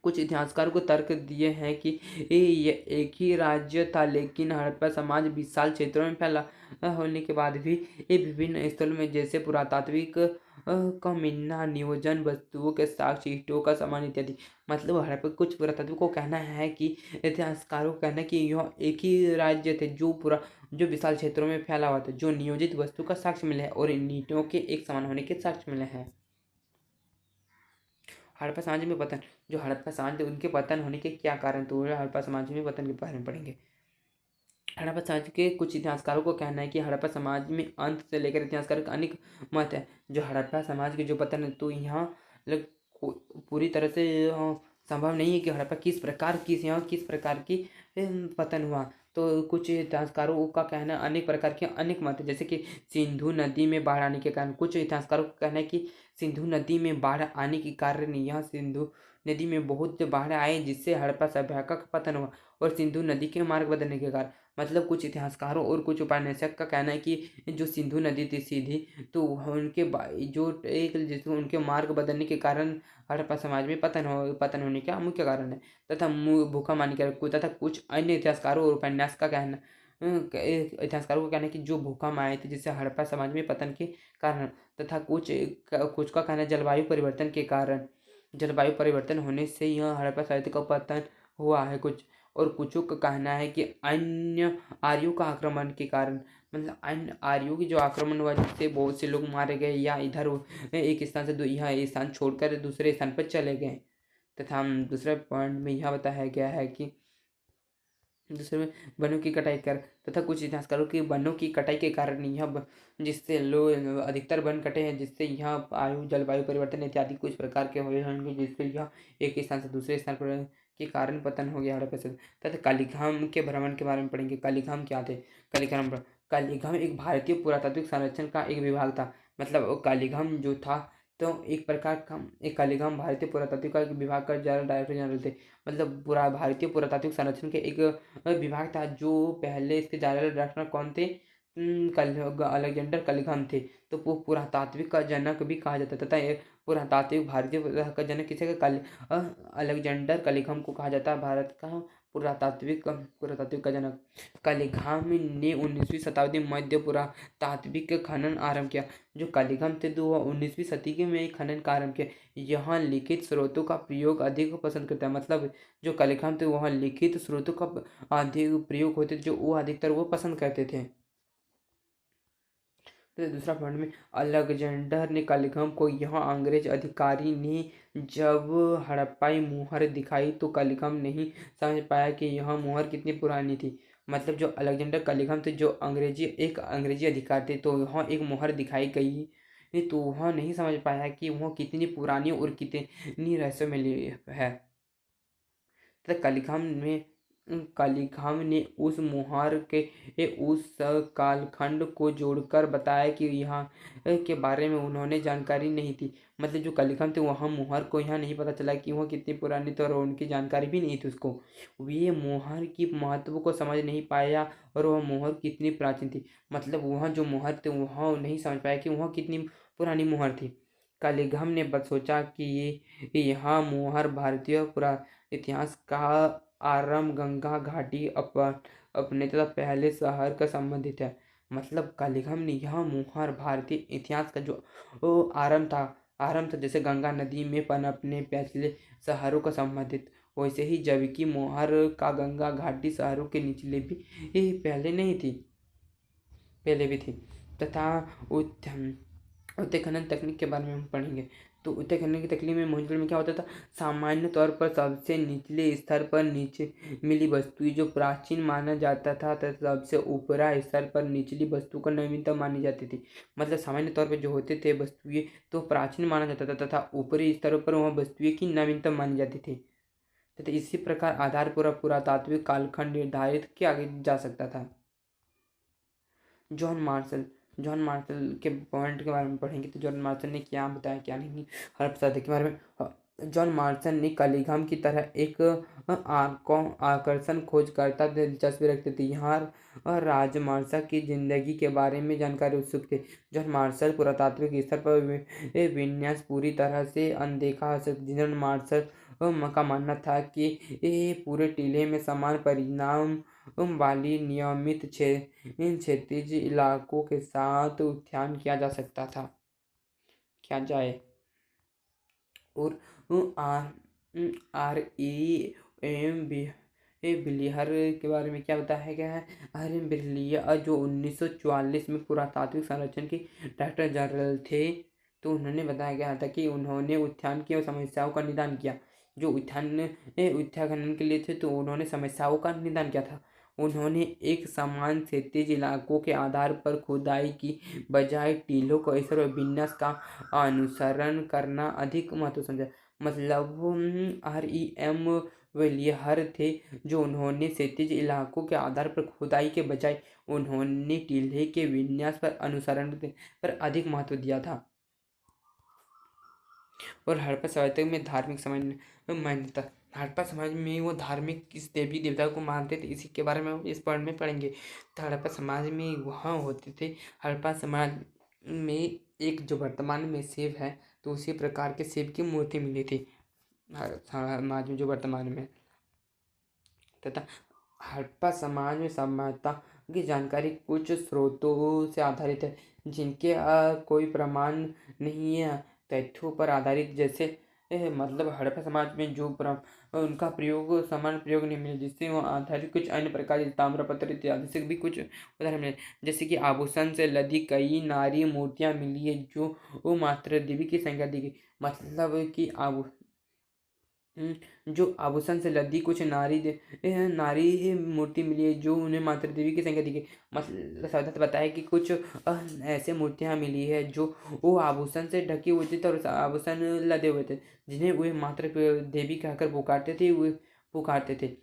कुछ इतिहासकारों को तर्क दिए हैं कि ये एक ही राज्य था, लेकिन हड़प्पा समाज विशाल क्षेत्रों में फैला होने के बाद भी ये विभिन्न स्थलों में जैसे पुरातात्विक का मिलना नियोजन वस्तुओं के साक्ष्य ईंटों का सामान इत्यादि। मतलब हड़प्पा कुछ पुरातात्विक को कहना है कि इतिहासकारों का कहना है कि यह एक ही राज्य थे जो विशाल क्षेत्रों में फैला हुआ था, जो नियोजित वस्तु का साक्ष्य मिले हैं और इन ईंटों के एक समान होने के साक्ष्य मिले हैं। हड़प्पा समाज में पतन, जो हड़प्पा समाज थे उनके पतन होने के क्या कारण, तो हड़प्पा समाज में पतन के बारे में पढ़ेंगे। हड़प्पा समाज के कुछ इतिहासकारों को कहना है कि हड़प्पा समाज में अंत से लेकर इतिहासकारों का अनेक मत है। जो हड़प्पा समाज के जो पतन है तो यहाँ पूरी तरह से संभव नहीं है कि हड़प्पा किस प्रकार की पतन हुआ। तो कुछ इतिहासकारों का कहना अनेक प्रकार के अनेक मत है, जैसे कि सिंधु नदी में बाढ़ आने के कारण। कुछ इतिहासकारों का कहना है कि सिंधु नदी में बाढ़ आने के कारण यहाँ सिंधु नदी में बहुत बाढ़ आए जिससे हड़प्पा सभ्यता का पतन हुआ, और सिंधु नदी के मार्ग बदलने के कारण। मतलब कुछ इतिहासकारों और कुछ उपन्यासक का कहना है कि जो सिंधु नदी थी सीधी तो उनके जो एक जिसको उनके मार्ग बदलने के कारण हड़प्पा समाज में पतन होने का मुख्य कारण है, तथा भूकंप आने के तथा कुछ अन्य इतिहासकारों और उपन्यास का कहना इतिहासकारों का कहना है कि जो भूकंप आए थे जिससे हड़प्पा समाज में पतन के कारण, तथा कुछ का कहना है जलवायु परिवर्तन के कारण, जलवायु परिवर्तन होने से यह हड़प्पा साहित्य का पतन हुआ है। कुछों का कहना है कि अन्य आर्यों का आक्रमण के कारण, मतलब अन्य आर्यों की जो आक्रमण हुआ जिससे बहुत से लोग मारे गए या इधर एक स्थान से यह स्थान छोड़कर दूसरे स्थान पर चले गए। तथा दूसरे पॉइंट में यह बताया गया है कि दूसरे में वनों की कटाई कर, तथा कुछ इतिहासकारों की वनों की कटाई के कारण यह जिससे लोग अधिकतर वन कटे हैं जिससे यह जलवायु परिवर्तन इत्यादि कुछ प्रकार के हुए होंगे जिससे यह एक स्थान से दूसरे स्थान पर के कारण पतन हो गया हड़प्पा से। तथा कालीघाम के भ्रमण के बारे में पढ़ेंगे। कालीघाम क्या थे? कालीघाम एक भारतीय पुरातात्विक संरक्षण का एक विभाग था। मतलब कालीघाम जो था तो एक कालीघाम भारतीय पुरातात्विक का एक विभाग का डायरेक्टर जनरल थे। मतलब पूरा भारतीय पुरातात्विक संरक्षण के एक विभाग था जो पहले इसके जनरल डायरेक्टर कौन थे? अलेक्जेंडर कलिंगम थे। तो वो पुरातात्विक का जनक भी कहा जाता है, तथा ये पुरातात्विक भारतीय का जनक किसे अलेक्जेंडर कलिंगम को कहा जाता है, भारत का पुरातात्विक का जनक। कलिंगम ने 19वीं शताब्दी मध्य पुरातात्विक खनन आरंभ किया। जो कलिंगम थे तो वह 19वीं शताब्दी में एक खनन का आरंभ किया। यहाँ लिखित स्रोतों का प्रयोग अधिक पसंद करता है, मतलब जो कलिंगम थे वहाँ लिखित स्रोतों का अधिक प्रयोग होते जो वो अधिकतर वो पसंद करते थे। तो दूसरा पॉइंट में अलेक्जेंडर ने कलिंगम को यहाँ अंग्रेज अधिकारी ने जब हड़प्पाई मुहर दिखाई तो कलिंगम नहीं समझ पाया कि यह मुहर कितनी पुरानी थी। मतलब जो अलेक्जेंडर कलिंगम थे जो एक अंग्रेजी अधिकारी थे, तो वहाँ एक मुहर दिखाई गई तो वह नहीं समझ पाया कि वह कितनी पुरानी और कितनी रहस्यमयी है। तो कलिंगम ने उस मुहार के उस कालखंड को जोड़कर बताया कि यहाँ के बारे में उन्होंने जानकारी नहीं थी। मतलब जो कलिंगम थे वहाँ मुहार को यहाँ नहीं पता चला कि वह कितनी पुरानी थी और उनकी जानकारी भी नहीं थी उसको। वे मुहार की महत्व को समझ नहीं पाया और वह मुहर कितनी प्राचीन थी। मतलब वहाँ जो मुहर थे वहाँ नहीं समझ पाया कि वह कितनी पुरानी मुहर थी। कलिंगम ने बस सोचा कि यहाँ मुहर भारतीय पुरा इतिहास का आरंभ गंगा घाटी अपने तथा पहले शहर का संबंधित है। मतलब कलिंगम ने यह मुहर भारतीय इतिहास का जो आरंभ था जैसे गंगा नदी में पनपने पहले शहरों का संबंधित, वैसे ही जबकि मुहर का गंगा घाटी शहरों के निचले भी पहले भी थी। तथा उत्खनन तकनीक के बारे में हम पढ़ेंगे। तो उत्खनन की तकनीक में मोहनजोदड़ो में क्या होता था, सामान्य तौर पर सबसे निचले स्तर पर नीचे मिली वस्तुएं जो प्राचीन माना जाता था तथा सबसे ऊपरा स्तर पर निचली वस्तु को नवीनतम मानी जाती थी। मतलब सामान्य तौर पर जो होते थे वस्तुएं तो प्राचीन माना जाता था तथा ऊपरी स्तरों पर वह वस्तुएं की नवीनतम मानी जाती थी। तथा इसी प्रकार आधार पुरातात्विक कालखंड निर्धारित किया जा सकता था। जॉन मार्शल के पॉइंट के बारे में पढ़ेंगे। तो जॉन मार्शल ने क्या बताया क्या नहीं हड़प्पा के बारे में। जॉन मार्शल ने कलिंगम की तरह एक आकर्षण खोजकर्ता दिलचस्पी रखते थे। यहाँ राजमार्शल की जिंदगी के बारे में जानकारी उत्सुक थे। जॉन मार्शल पुरातात्विक स्तर पर विन्यास पूरी तरह से अनदेखा। जॉन मार्शल का मानना था कि पूरे टीले में समान परिणाम वाली नियमित क्षैतिज इलाकों के साथ उत्थान किया जा सकता था क्या जाए। और आर ई एम बिलियर के बारे में क्या बताया गया है। आर एम बिलियर जो 1944 में पुरातात्विक संरक्षण के डायरेक्टर जनरल थे, तो उन्होंने बताया गया था कि उन्होंने उत्थान की समस्याओं का निदान किया। जो उत्खनन के लिए थे तो उन्होंने समस्याओं का निदान किया था। उन्होंने एक समान क्षैतिज इलाकों के आधार पर खुदाई की बजाय टीलों को स्तर और विन्यास का अनुसरण करना अधिक महत्व समझा। मतलब REM वेलियर थे जो उन्होंने क्षैतिज इलाकों के आधार पर खुदाई के बजाय उन्होंने टीले के विन्यास पर अनुसरण पर अधिक महत्व दिया था। और हड़प्पा सभ्यता में धार्मिक मान्यता। हड़प्पा समाज में वो धार्मिक किस देवी देवता को मानते थे, इसी के बारे में हम इस पॉइंट में पढ़ेंगे। तो हड़प्पा समाज में वहाँ होते थे। हड़प्पा समाज में एक जो वर्तमान में शिव है तो उसी प्रकार के शिव की मूर्ति मिली थी समाज में जो वर्तमान में। तथा हड़प्पा समाज में सभ्यता की जानकारी कुछ स्रोतों से आधारित है जिनके कोई प्रमाण नहीं है, तथ्यों पर आधारित। जैसे मतलब हड़प्पा समाज में जो उनका प्रयोग समान प्रयोग नहीं मिले, जिससे वो आधारित कुछ अन्य प्रकार के ताम्रपत्र इत्यादि से भी कुछ उदाहरण मिले। जैसे कि आभूषण से लदी कई नारी मूर्तियां मिली है जो वो मात्र देवी की संज्ञा दी गई। मतलब कि जो आभूषण से लदी कुछ नारी मूर्ति मिली है जो उन्हें मात्र देवी की संज्ञा दी गई। मतलब सावधान बताया कि कुछ ऐसे मूर्तियां मिली है जो वो आभूषण से ढकी हुई थी और आभूषण लदे हुए थे, जिन्हें वे मात्र देवी कहकर पुकारते थे।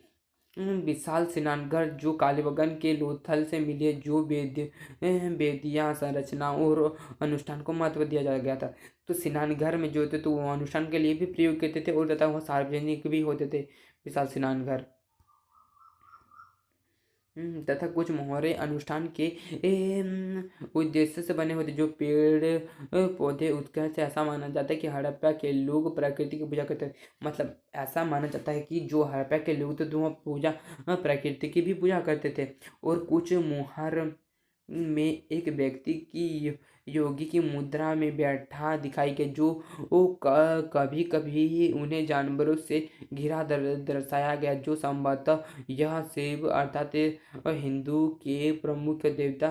विशाल स्नानघर जो कालीबंगन के लोथल से मिले, जो वेदियां संरचनाओं और अनुष्ठान को महत्व दिया जा गया था। तो स्नानघर में जो होते तो वो अनुष्ठान के लिए भी प्रयोग करते थे और तथा वो सार्वजनिक भी होते थे विशाल स्नानघर। तथा कुछ मोहरे अनुष्ठान के उद्देश्य से बने होते, जो पेड़ पौधे उत्कर से ऐसा माना जाता है कि हड़प्पा के लोग प्रकृति की पूजा करते थे। मतलब ऐसा माना जाता है कि जो हड़प्पा के लोग थे तो वह पूजा प्रकृति की भी पूजा करते थे। और कुछ मोहर में एक व्यक्ति की योगी की मुद्रा में बैठा दिखाई गया, जो कभी कभी उन्हें जानवरों से घिरा दर्शाया गया, जो संभवतः यह शिव अर्थात हिंदू के प्रमुख देवता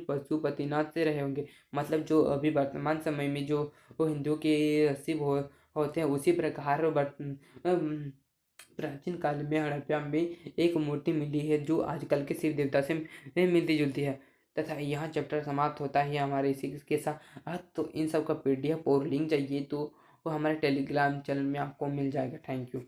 पशुपतिनाथ से रहे होंगे। मतलब जो अभी वर्तमान समय में जो वो हिंदू के शिव होते हैं, उसी प्रकार प्राचीन काल में हड़प्पा में एक मूर्ति मिली है जो आजकल के शिव देवता से मिलती जुलती है। तथा यहाँ चैप्टर समाप्त होता है हमारे इसी के साथ। तो इन सब का PDF और लिंक चाहिए तो वो हमारे टेलीग्राम चैनल में आपको मिल जाएगा। Thank you.